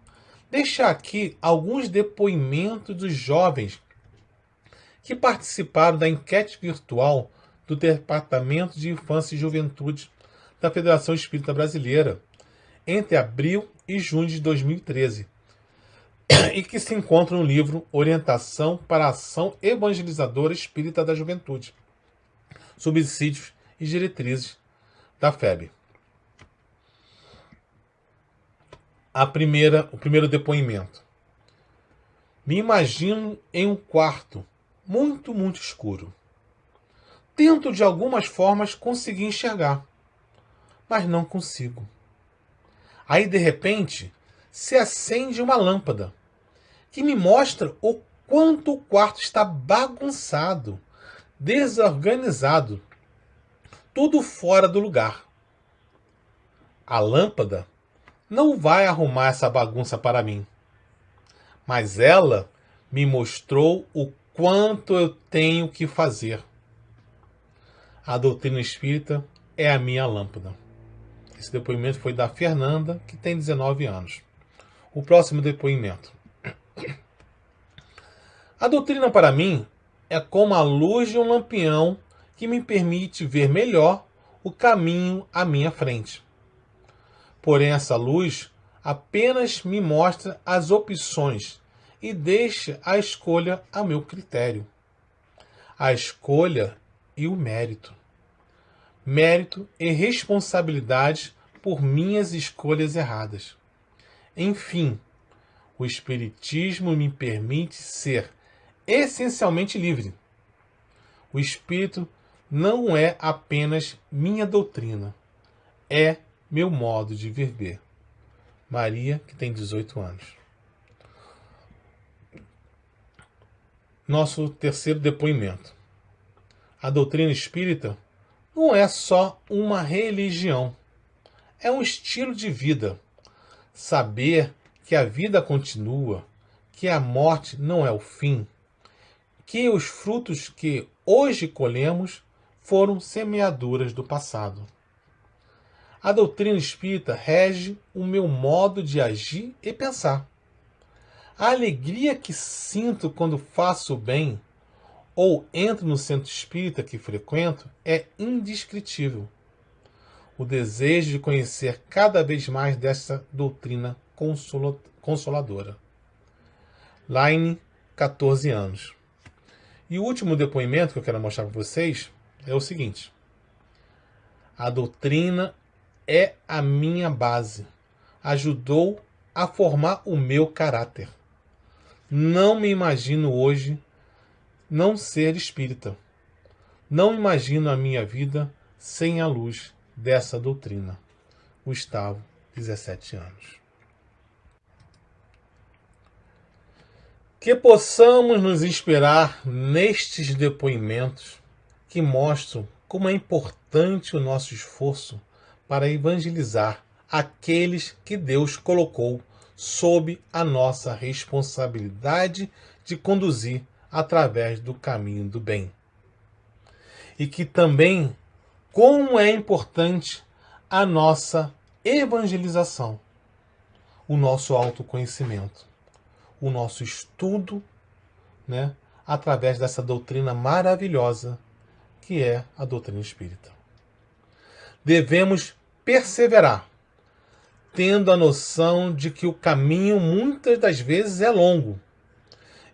deixar aqui alguns depoimentos dos jovens que participaram da enquete virtual do Departamento de Infância e Juventude da Federação Espírita Brasileira, entre abril e junho de 2013, e que se encontra no livro Orientação para a Ação Evangelizadora Espírita da Juventude, subsídios e diretrizes da FEB. O primeiro depoimento. Me imagino em um quarto muito, muito escuro. Tento de algumas formas conseguir enxergar, mas não consigo. Aí, de repente, se acende uma lâmpada que me mostra o quanto o quarto está bagunçado, desorganizado, tudo fora do lugar. A lâmpada não vai arrumar essa bagunça para mim, mas ela me mostrou o quanto eu tenho que fazer. A doutrina espírita é a minha lâmpada. Esse depoimento foi da Fernanda, que tem 19 anos. O próximo depoimento. A doutrina para mim é como a luz de um lampião que me permite ver melhor o caminho à minha frente. Porém, essa luz apenas me mostra as opções e deixa a escolha a meu critério. A escolha e o mérito. Mérito e responsabilidade por minhas escolhas erradas. Enfim, o Espiritismo me permite ser essencialmente livre. O Espírito não é apenas minha doutrina, é meu modo de viver. Maria, que tem 18 anos. Nosso terceiro depoimento. A doutrina espírita não é só uma religião, é um estilo de vida. Saber que a vida continua, que a morte não é o fim, que os frutos que hoje colhemos foram semeaduras do passado. A doutrina espírita rege o meu modo de agir e pensar. A alegria que sinto quando faço o bem ou entro no centro espírita que frequento é indescritível. O desejo de conhecer cada vez mais dessa doutrina consoladora. Laine, 14 anos. E o último depoimento que eu quero mostrar para vocês é o seguinte. A doutrina é a minha base. Ajudou a formar o meu caráter. Não me imagino hoje não ser espírita. Não imagino a minha vida sem a luz dessa doutrina. Gustavo, 17 anos. Que possamos nos inspirar nestes depoimentos que mostram como é importante o nosso esforço para evangelizar aqueles que Deus colocou sob a nossa responsabilidade de conduzir através do caminho do bem. E que também como é importante a nossa evangelização, o nosso autoconhecimento, o nosso estudo, através dessa doutrina maravilhosa que é a doutrina espírita. Devemos perseverar, tendo a noção de que o caminho muitas das vezes é longo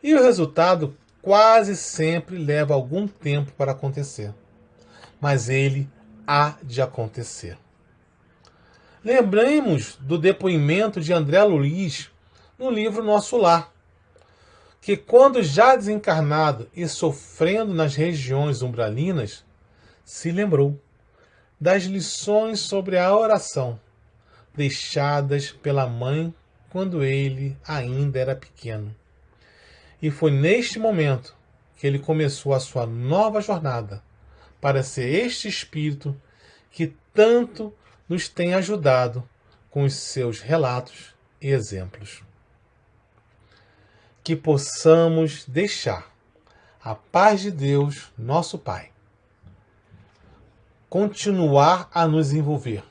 e o resultado quase sempre leva algum tempo para acontecer, mas ele há de acontecer. Lembremos do depoimento de André Luiz no livro Nosso Lar, que quando já desencarnado e sofrendo nas regiões umbralinas, se lembrou das lições sobre a oração deixadas pela mãe quando ele ainda era pequeno. E foi neste momento que ele começou a sua nova jornada para ser este espírito que tanto nos tem ajudado com os seus relatos e exemplos. Que possamos deixar a paz de Deus, nosso Pai, continuar a nos envolver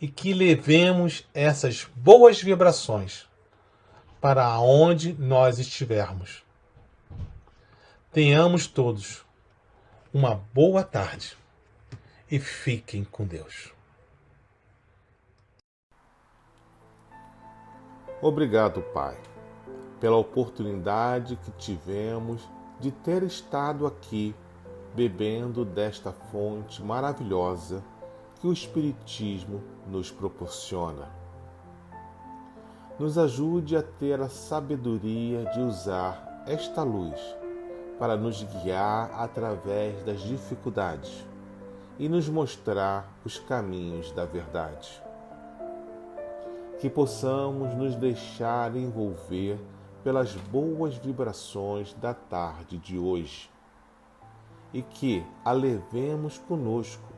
e que levemos essas boas vibrações para onde nós estivermos. Tenhamos todos uma boa tarde e fiquem com Deus. Obrigado, Pai, pela oportunidade que tivemos de ter estado aqui bebendo desta fonte maravilhosa que o Espiritismo nos proporciona. Nos ajude a ter a sabedoria de usar esta luz para nos guiar através das dificuldades e nos mostrar os caminhos da verdade. Que possamos nos deixar envolver pelas boas vibrações da tarde de hoje e que a levemos conosco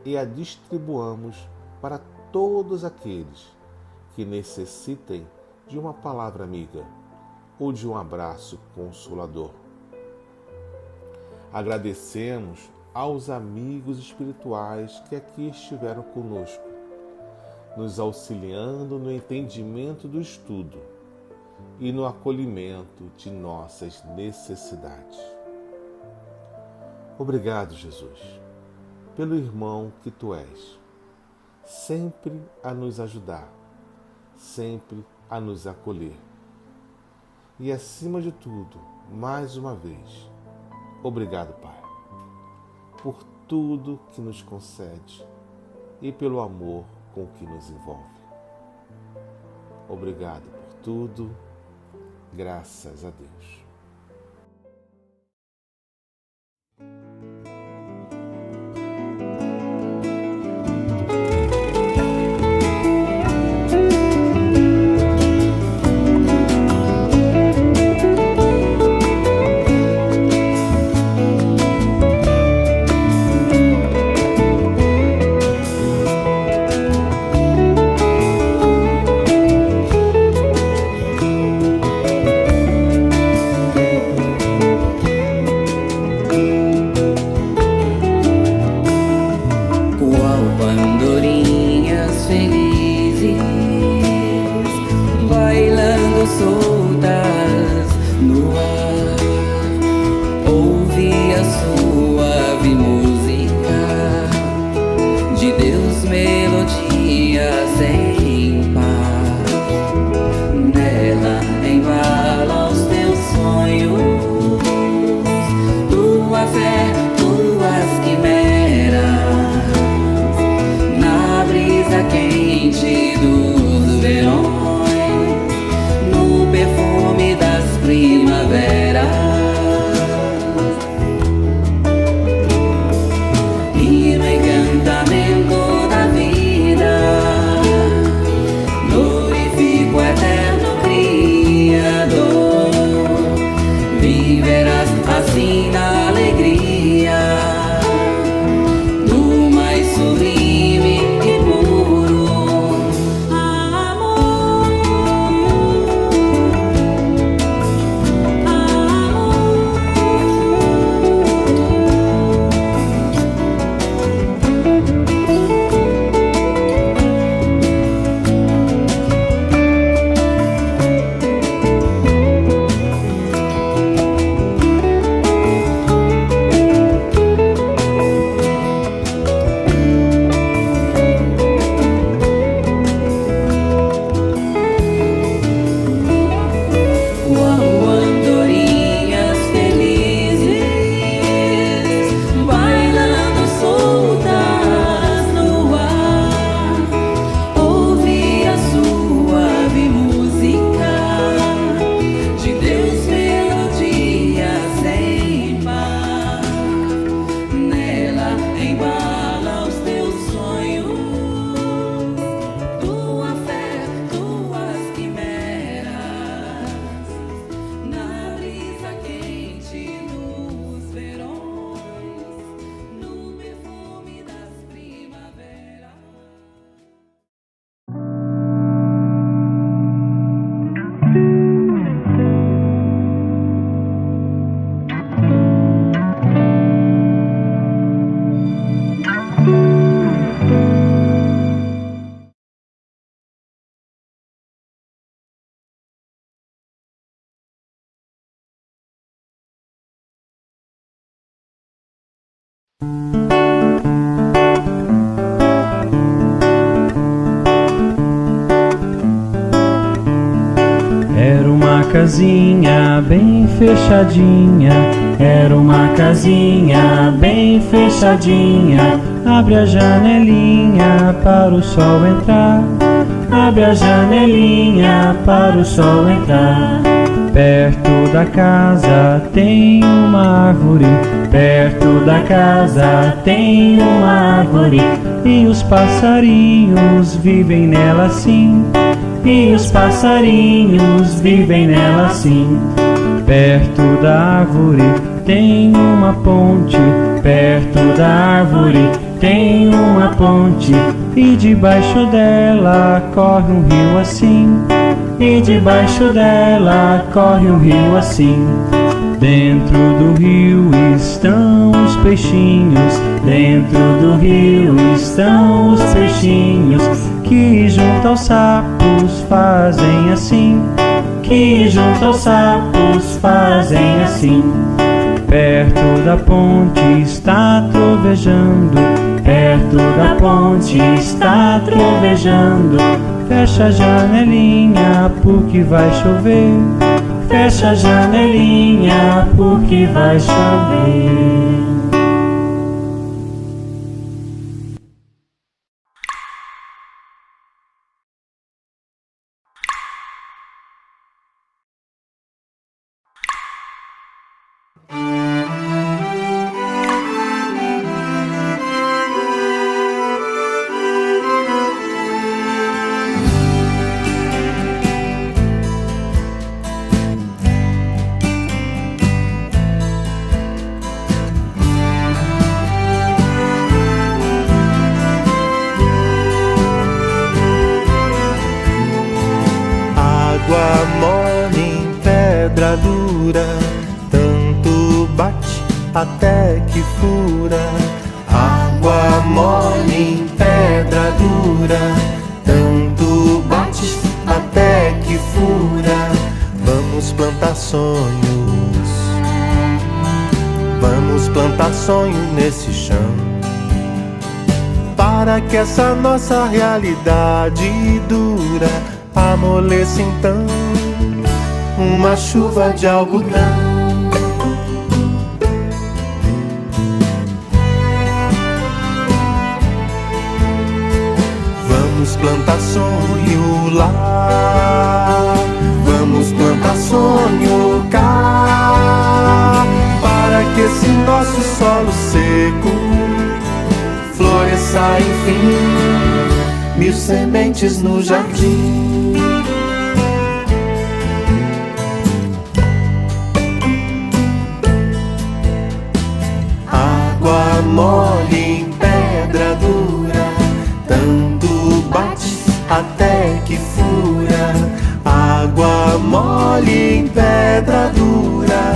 e a distribuamos para todos aqueles que necessitem de uma palavra amiga ou de um abraço consolador. Agradecemos aos amigos espirituais que aqui estiveram conosco, nos auxiliando no entendimento do estudo e no acolhimento de nossas necessidades. Obrigado, Jesus, pelo irmão que Tu és, sempre a nos ajudar, sempre a nos acolher. E, acima de tudo, mais uma vez, obrigado, Pai, por tudo que nos concede e pelo amor com que nos envolve. Obrigado por tudo, graças a Deus. casinha bem fechadinha, era uma casinha bem fechadinha. Abre a janelinha para o sol entrar, abre a janelinha para o sol entrar. Perto da casa tem uma árvore, perto da casa tem uma árvore, e os passarinhos vivem nela sim, e os passarinhos vivem nela sim. Perto da árvore tem uma ponte, perto da árvore tem uma ponte, e debaixo dela corre um rio assim, e debaixo dela corre um rio assim. Dentro do rio estão os peixinhos, dentro do rio estão os peixinhos, que junto aos sapos fazem assim, que junto aos sapos fazem assim. Perto da ponte está trovejando, perto da ponte está trovejando. Fecha a janelinha porque vai chover, fecha a janelinha porque vai chover. Água mole em pedra dura, tanto bate até que fura. Água mole em pedra dura, tanto bate até que fura. Vamos plantar sonhos, vamos plantar sonho nesse chão, para que essa nossa realidade dura amoleça então uma chuva de algodão. Vamos plantar sonho lá, vamos plantar sonho cá, para que esse nosso solo seco floresça enfim, mil sementes no jardim. Água mole em pedra dura, tanto bate até que fura. Água mole em pedra dura,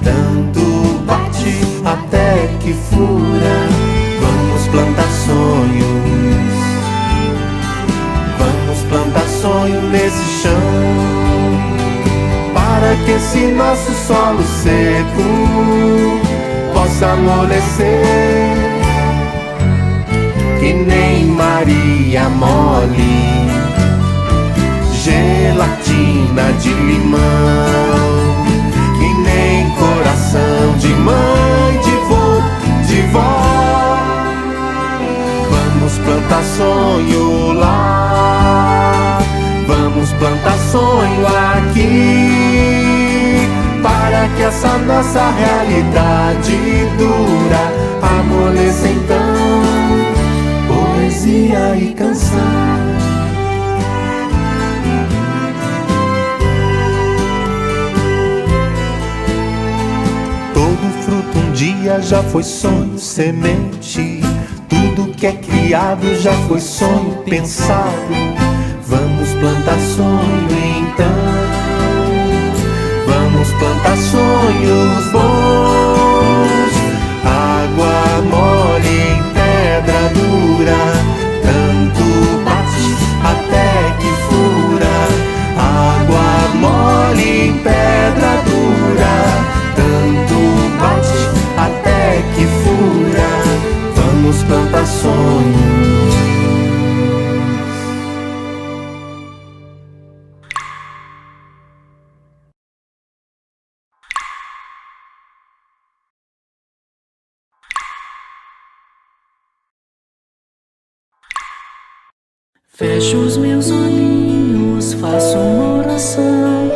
tanto bate até que fura. Vamos plantar sonhos, vamos plantar sonho nesse chão, para que esse nosso solo seco possa amolecer, que nem Maria mole, gelatina de limão, que nem coração de mãe, de vó. Vamos plantar sonho lá, vamos plantar sonho aqui, para que essa nossa realidade dura amoleça então poesia e canção. Todo fruto um dia já foi sonho, semente. Tudo que é criado já foi sonho pensado. Vamos plantar sonho então, vamos plantar sonhos bons. Água mole em pedra dura, tanto bate até que fura. Água mole em pedra dura, tanto bate até que fura. Vamos plantar sonhos. Fecho os meus olhinhos, faço uma oração.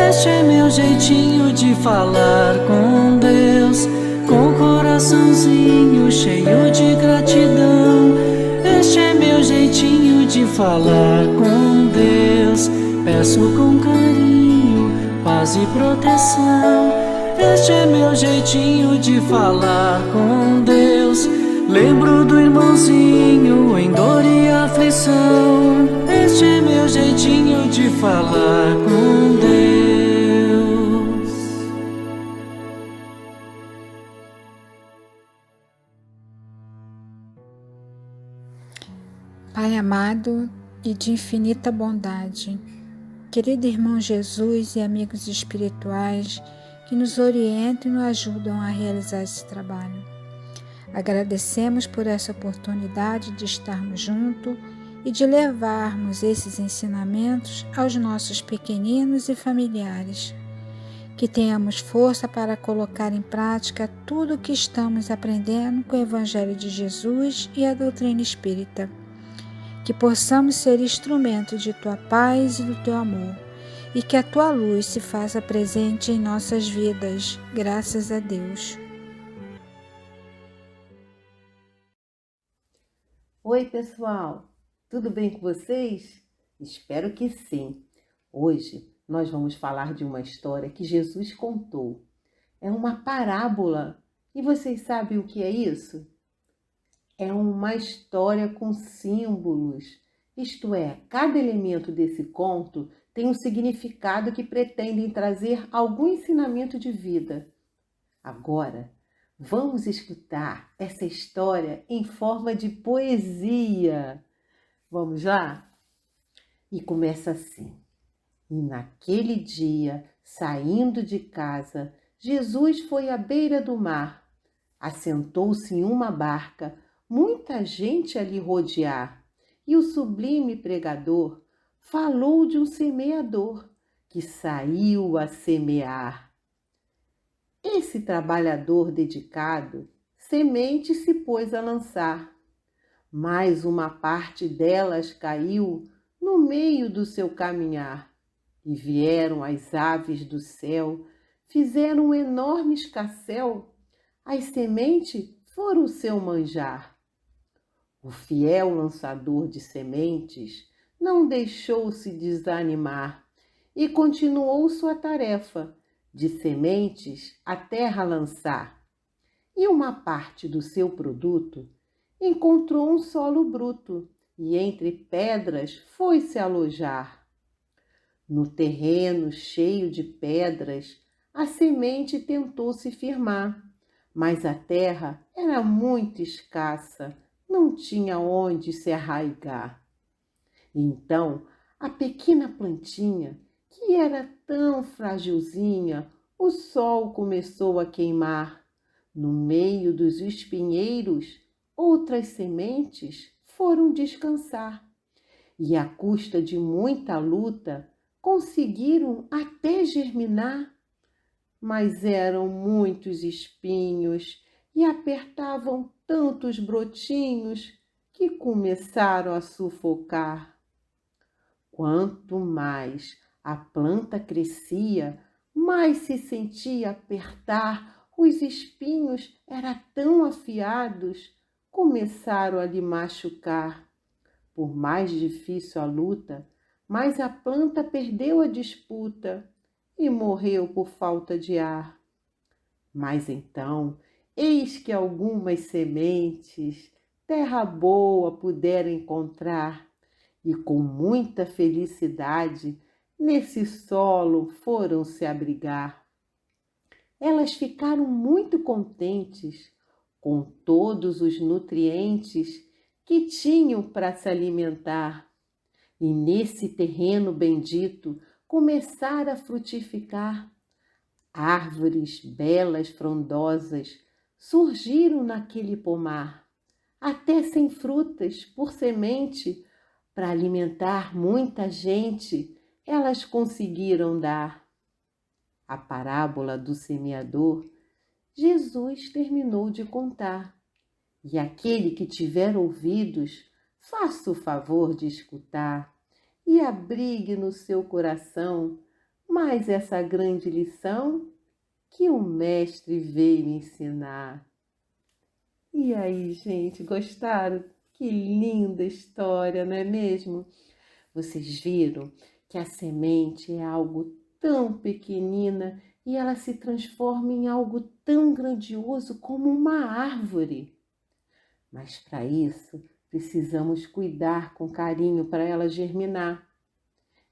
Este é meu jeitinho de falar com Deus, com o coraçãozinho cheio de gratidão. Este é meu jeitinho de falar com Deus. Peço com carinho, paz e proteção. Este é meu jeitinho de falar com Deus. Lembro do irmãozinho em dor e aflição. Este é meu jeitinho de falar com Deus. Pai amado e de infinita bondade, querido irmão Jesus e amigos espirituais que nos orientam e nos ajudam a realizar esse trabalho. Agradecemos por essa oportunidade de estarmos juntos e de levarmos esses ensinamentos aos nossos pequeninos e familiares. Que tenhamos força para colocar em prática tudo o que estamos aprendendo com o Evangelho de Jesus e a doutrina espírita. Que possamos ser instrumento de Tua paz e do Teu amor, e que a Tua luz se faça presente em nossas vidas, graças a Deus. Oi, pessoal! Tudo bem com vocês? Espero que sim. Hoje nós vamos falar de uma história que Jesus contou. É uma parábola. E vocês sabem o que é isso? É uma história com símbolos. Isto é, cada elemento desse conto tem um significado que pretendem trazer algum ensinamento de vida. Agora, vamos escutar essa história em forma de poesia. Vamos lá? E começa assim. E naquele dia, saindo de casa, Jesus foi à beira do mar. Assentou-se em uma barca, muita gente a lhe rodear. E o sublime pregador falou de um semeador que saiu a semear. Esse trabalhador dedicado, semente se pôs a lançar, mas uma parte delas caiu no meio do seu caminhar, e vieram as aves do céu, fizeram um enorme escarcéu, as sementes foram o seu manjar. O fiel lançador de sementes não deixou-se desanimar e continuou sua tarefa, de sementes a terra lançar, e uma parte do seu produto encontrou um solo bruto e entre pedras foi-se alojar. No terreno cheio de pedras, a semente tentou se firmar, mas a terra era muito escassa, não tinha onde se arraigar. Então, a pequena plantinha, que era tão fragilzinha, o sol começou a queimar. No meio dos espinheiros, outras sementes foram descansar. E à custa de muita luta, conseguiram até germinar. Mas eram muitos espinhos e apertavam tantos brotinhos que começaram a sufocar. Quanto mais a planta crescia, mais se sentia apertar, os espinhos eram tão afiados, começaram a lhe machucar. Por mais difícil a luta, mais a planta perdeu a disputa e morreu por falta de ar. Mas então, eis que algumas sementes, terra boa, puderam encontrar, e com muita felicidade, nesse solo foram se abrigar. Elas ficaram muito contentes com todos os nutrientes que tinham para se alimentar. E nesse terreno bendito começaram a frutificar. Árvores belas, frondosas, surgiram naquele pomar, até sem frutas, por semente, para alimentar muita gente, elas conseguiram dar. A parábola do semeador, Jesus terminou de contar, e aquele que tiver ouvidos, faça o favor de escutar e abrigue no seu coração mais essa grande lição que o Mestre veio ensinar. E aí, gente, gostaram? Que linda história, não é mesmo? Vocês viram que a semente é algo tão pequenina e ela se transforma em algo tão grandioso como uma árvore. Mas para isso, precisamos cuidar com carinho para ela germinar.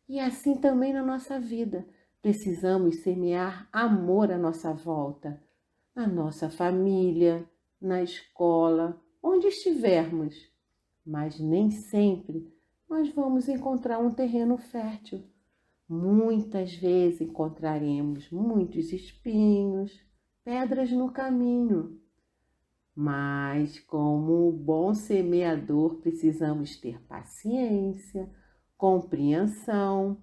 E assim também na nossa vida, precisamos semear amor à nossa volta, na nossa família, na escola, onde estivermos. Mas nem sempre nós vamos encontrar um terreno fértil. Muitas vezes encontraremos muitos espinhos, pedras no caminho. Mas, como um bom semeador, precisamos ter paciência, compreensão,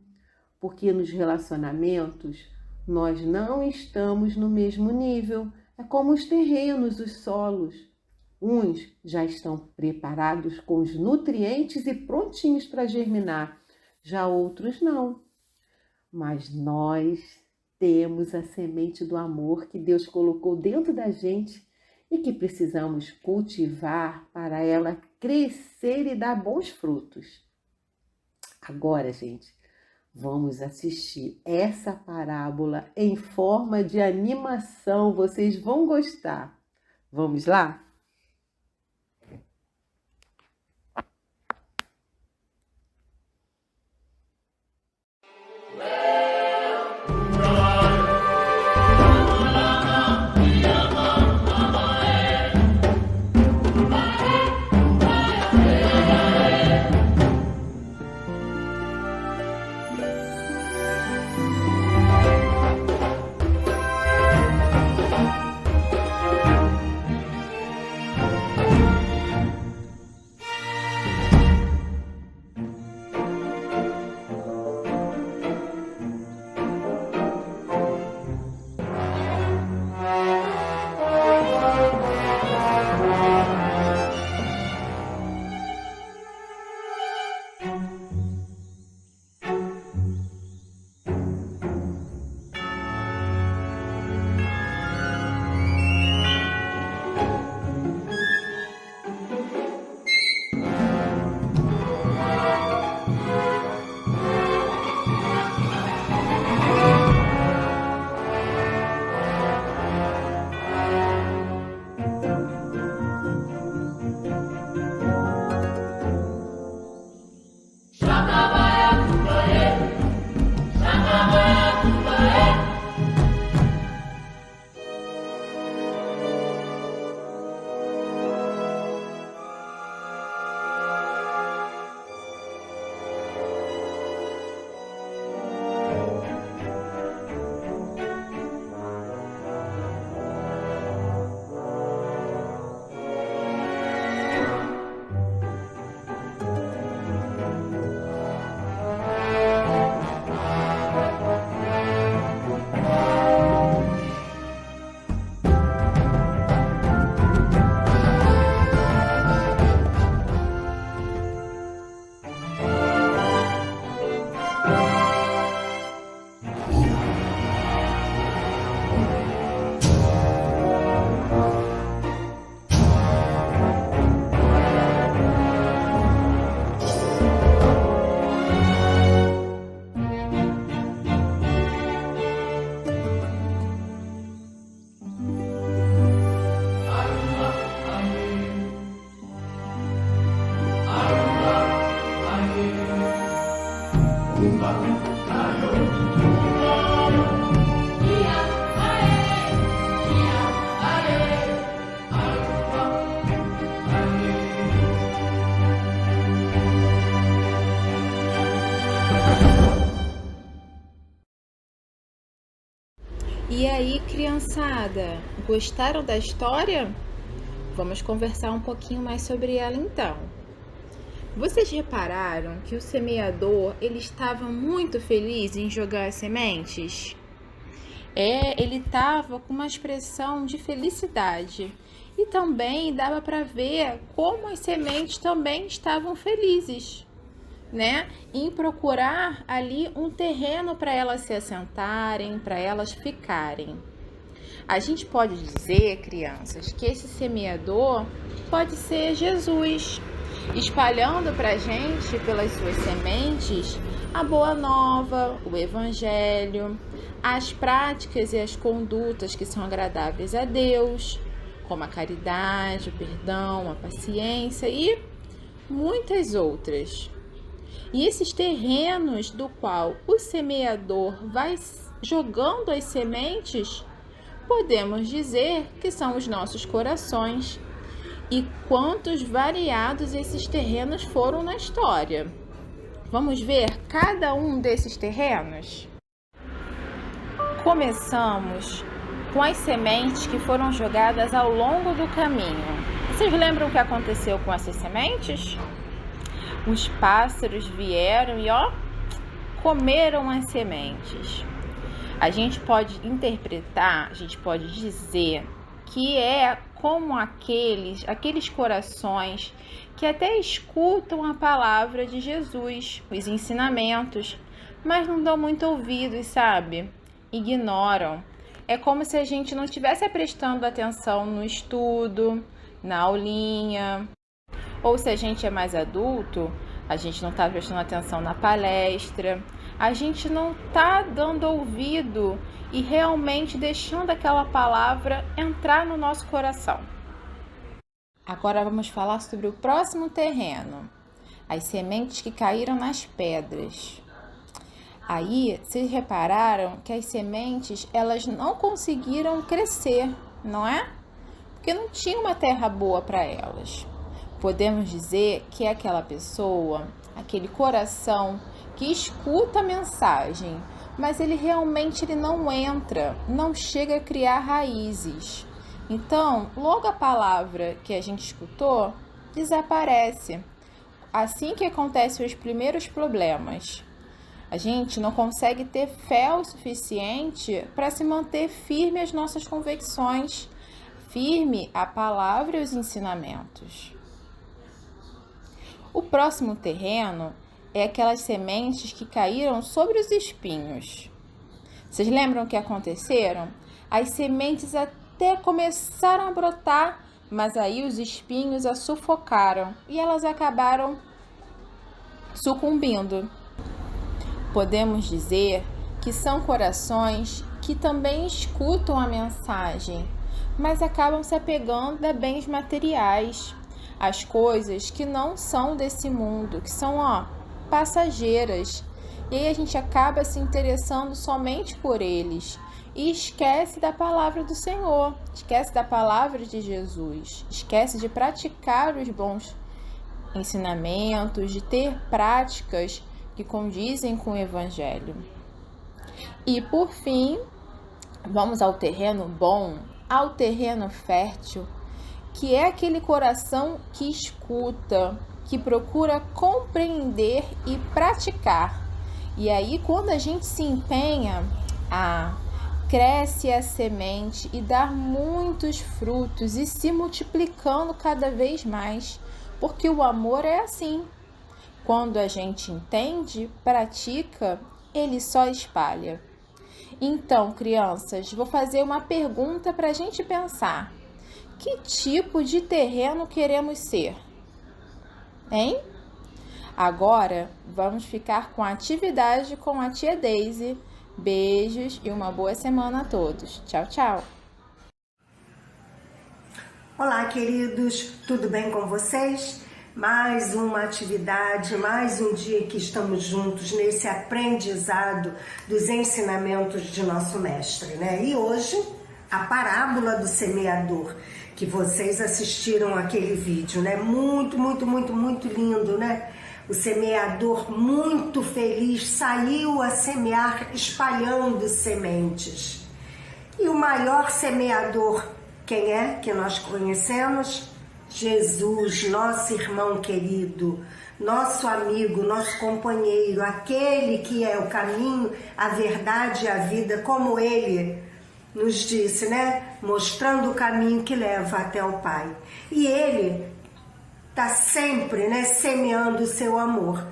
porque nos relacionamentos nós não estamos no mesmo nível. É como os terrenos, os solos. Uns já estão preparados com os nutrientes e prontinhos para germinar, já outros não. Mas nós temos a semente do amor que Deus colocou dentro da gente e que precisamos cultivar para ela crescer e dar bons frutos. Agora, gente, vamos assistir essa parábola em forma de animação. Vocês vão gostar. Vamos lá? E aí, criançada, gostaram da história? Vamos conversar um pouquinho mais sobre ela então. Vocês repararam que o semeador, ele estava muito feliz em jogar as sementes? Ele estava com uma expressão de felicidade. E também dava para ver como as sementes também estavam felizes, né? Em procurar ali um terreno para elas se assentarem, para elas ficarem. A gente pode dizer, crianças, que esse semeador pode ser Jesus, espalhando para a gente, pelas suas sementes, a boa nova, o evangelho, as práticas e as condutas que são agradáveis a Deus, como a caridade, o perdão, a paciência e muitas outras. E esses terrenos do qual o semeador vai jogando as sementes, podemos dizer que são os nossos corações. E quantos variados esses terrenos foram na história. Vamos ver cada um desses terrenos? Começamos com as sementes que foram jogadas ao longo do caminho. Vocês lembram o que aconteceu com essas sementes? Os pássaros vieram e comeram as sementes. A gente pode interpretar, a gente pode dizer que é como aqueles corações que até escutam a palavra de Jesus, os ensinamentos, mas não dão muito ouvidos, sabe? Ignoram. É como se a gente não estivesse prestando atenção no estudo, na aulinha. Ou se a gente é mais adulto, a gente não está prestando atenção na palestra. A gente não está dando ouvido e realmente deixando aquela palavra entrar no nosso coração. Agora vamos falar sobre o próximo terreno. As sementes que caíram nas pedras. Aí, vocês repararam que as sementes, elas não conseguiram crescer, não é? Porque não tinha uma terra boa para elas. Podemos dizer que é aquela pessoa, aquele coração que escuta a mensagem, mas ele não entra, não chega a criar raízes. Então, logo a palavra que a gente escutou desaparece. Assim que acontecem os primeiros problemas. A gente não consegue ter fé o suficiente para se manter firme às nossas convicções, firme à palavra e aos ensinamentos. O próximo terreno é aquelas sementes que caíram sobre os espinhos. Vocês lembram o que aconteceram? As sementes até começaram a brotar, mas aí os espinhos as sufocaram e elas acabaram sucumbindo. Podemos dizer que são corações que também escutam a mensagem, mas acabam se apegando a bens materiais, as coisas que não são desse mundo, que são passageiras. E aí a gente acaba se interessando somente por eles e esquece da palavra do Senhor, esquece da palavra de Jesus, esquece de praticar os bons ensinamentos, de ter práticas que condizem com o Evangelho. E por fim, vamos ao terreno bom, ao terreno fértil, que é aquele coração que escuta, que procura compreender e praticar. E aí, quando a gente se empenha, cresce a semente e dá muitos frutos e se multiplicando cada vez mais, porque o amor é assim. Quando a gente entende, pratica, ele só espalha. Então, crianças, vou fazer uma pergunta para a gente pensar. Que tipo de terreno queremos ser? Hein? Agora, vamos ficar com a atividade com a tia Daisy. Beijos e uma boa semana a todos. Tchau, tchau! Olá, queridos, tudo bem com vocês? Mais uma atividade, mais um dia que estamos juntos nesse aprendizado dos ensinamentos de nosso mestre, né? E hoje, a parábola do semeador, que vocês assistiram aquele vídeo, né? Muito lindo, né? O semeador muito feliz saiu a semear, espalhando sementes. E o maior semeador, quem é que nós conhecemos? Jesus, nosso irmão querido, nosso amigo, nosso companheiro, aquele que é o caminho, a verdade e a vida, como ele nos disse, né? Mostrando o caminho que leva até o Pai. E Ele está sempre, né, semeando o seu amor.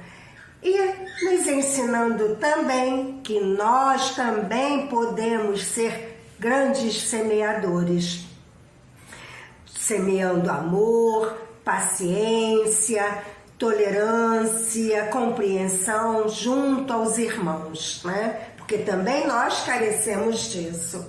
E nos ensinando também que nós também podemos ser grandes semeadores. Semeando amor, paciência, tolerância, compreensão junto aos irmãos, né? Porque também nós carecemos disso.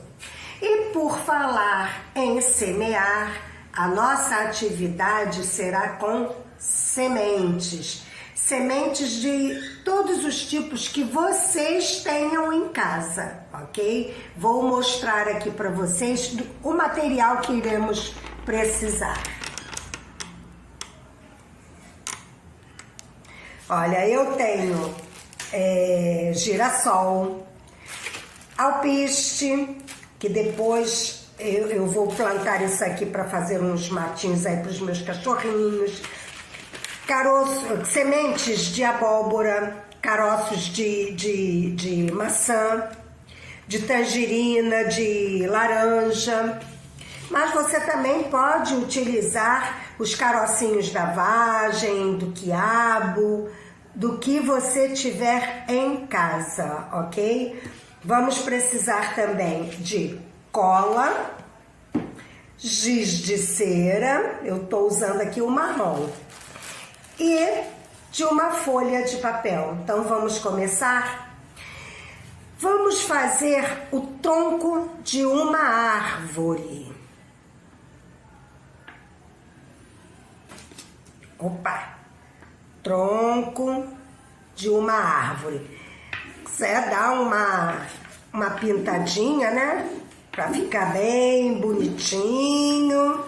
E por falar em semear, a nossa atividade será com sementes. Sementes de todos os tipos que vocês tenham em casa, ok? Vou mostrar aqui para vocês o material que iremos precisar. Olha, eu tenho girassol, alpiste, que depois eu vou plantar isso aqui para fazer uns matinhos aí para os meus cachorrinhos. Caroço, sementes de abóbora, caroços de maçã, de tangerina, de laranja. Mas você também pode utilizar os carocinhos da vagem, do quiabo, do que você tiver em casa, ok? Vamos precisar também de cola, giz de cera, eu estou usando aqui o marrom, e de uma folha de papel. Então vamos começar? Vamos fazer o tronco de uma árvore. Opa! Tronco de uma árvore. Quiser dar uma pintadinha, né? Pra ficar bem bonitinho.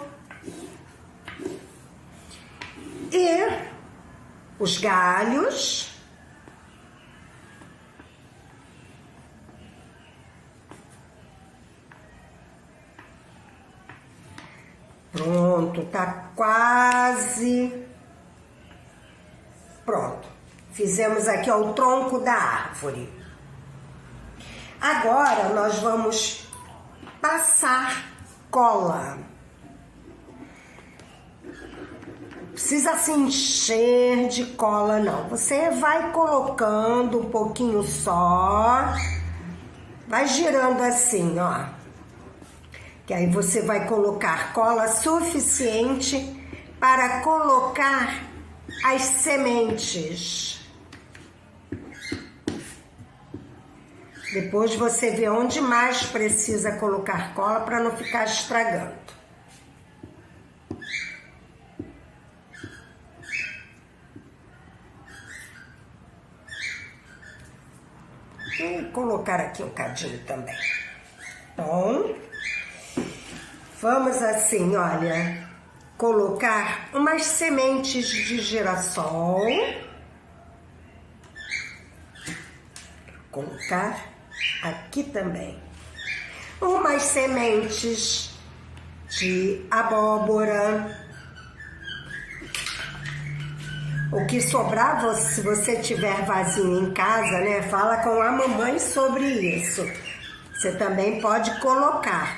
E os galhos. Pronto, tá quase pronto. Fizemos aqui, ó, o tronco da árvore. Agora nós vamos passar cola. Precisa se encher de cola, não. Você vai colocando um pouquinho só. Vai girando assim, ó. Que aí você vai colocar cola suficiente para colocar as sementes. Depois você vê onde mais precisa colocar cola para não ficar estragando. Vou colocar aqui um cadinho também. Então, vamos assim, olha, colocar umas sementes de girassol. Colocar aqui também. Umas sementes de abóbora. O que sobrar, se você tiver vasinho em casa, né? Fala com a mamãe sobre isso. Você também pode colocar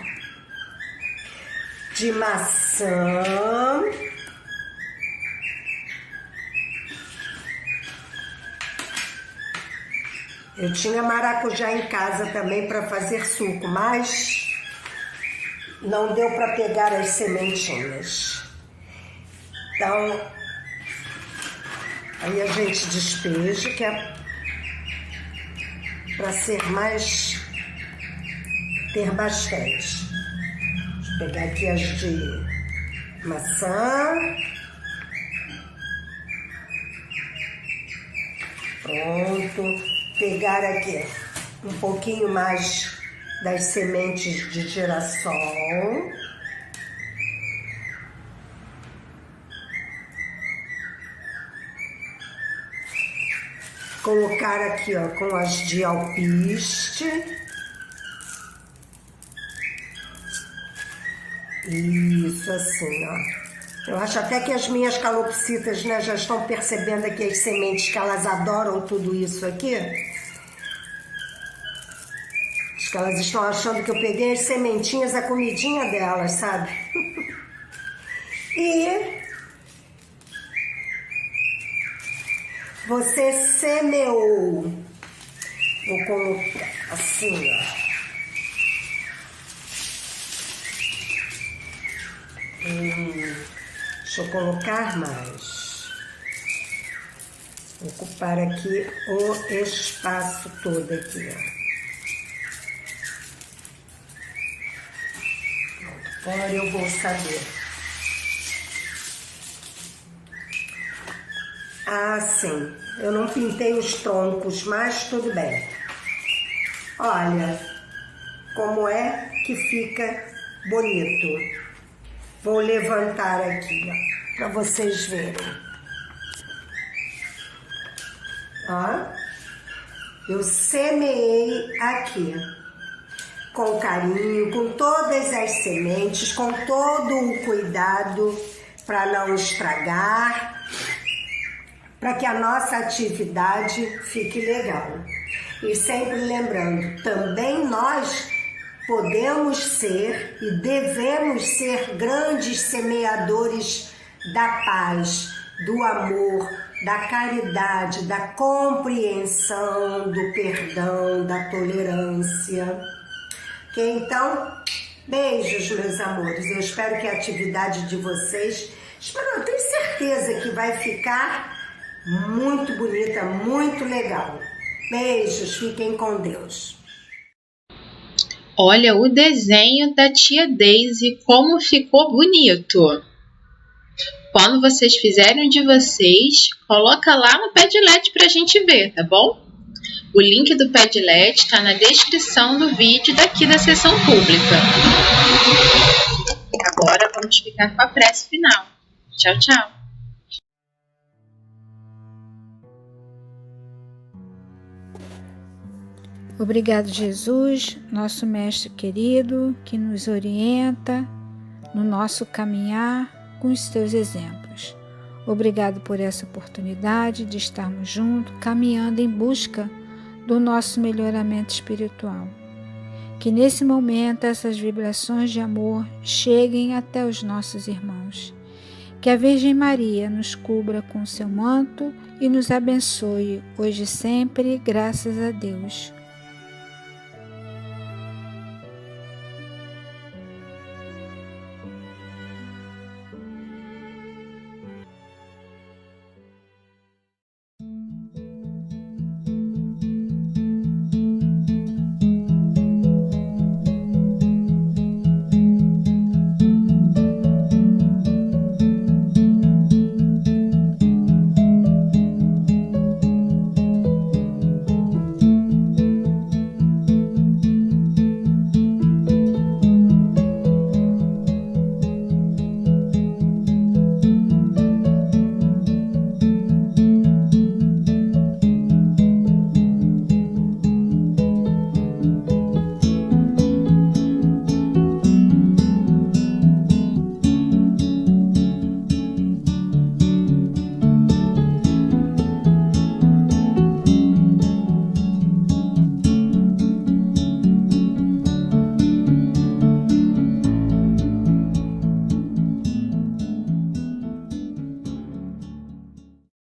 de maçã. Eu tinha maracujá em casa também para fazer suco, mas não deu para pegar as sementinhas. Então, aí a gente despeja, que é para ser mais, ter bastante. Deixa eu pegar aqui as de maçã. Pronto. Pegar aqui um pouquinho mais das sementes de girassol. Colocar aqui, ó, com as de alpiste. Isso, assim, ó. Eu acho até que as minhas calopsitas, né, já estão percebendo aqui as sementes, que elas adoram tudo isso aqui. As que elas estão achando que eu peguei as sementinhas, a comidinha delas, sabe? E você semeou. Vou colocar assim, ó. Deixa eu colocar mais. Vou ocupar aqui o espaço todo aqui, ó. Agora eu vou saber. Ah, sim. Eu não pintei os troncos, mas tudo bem. Olha como é que fica bonito. Vou levantar aqui, ó, para vocês verem. Ó, eu semeei aqui com carinho, com todas as sementes, com todo o cuidado para não estragar, para que a nossa atividade fique legal. E sempre lembrando, também nós podemos ser e devemos ser grandes semeadores da paz, do amor, da caridade, da compreensão, do perdão, da tolerância. Ok? Então, beijos, meus amores. Eu espero que a atividade de vocês, eu tenho certeza que vai ficar muito bonita, muito legal. Beijos, fiquem com Deus. Olha o desenho da tia Daisy, como ficou bonito. Quando vocês fizerem o de vocês, coloca lá no Padlet pra gente ver, tá bom? O link do Padlet está na descrição do vídeo daqui da sessão pública. Agora vamos ficar com a prece final. Tchau, tchau. Obrigado, Jesus, nosso Mestre querido, que nos orienta no nosso caminhar com os teus exemplos. Obrigado por essa oportunidade de estarmos juntos, caminhando em busca do nosso melhoramento espiritual. Que nesse momento essas vibrações de amor cheguem até os nossos irmãos. Que a Virgem Maria nos cubra com seu manto e nos abençoe hoje e sempre, graças a Deus.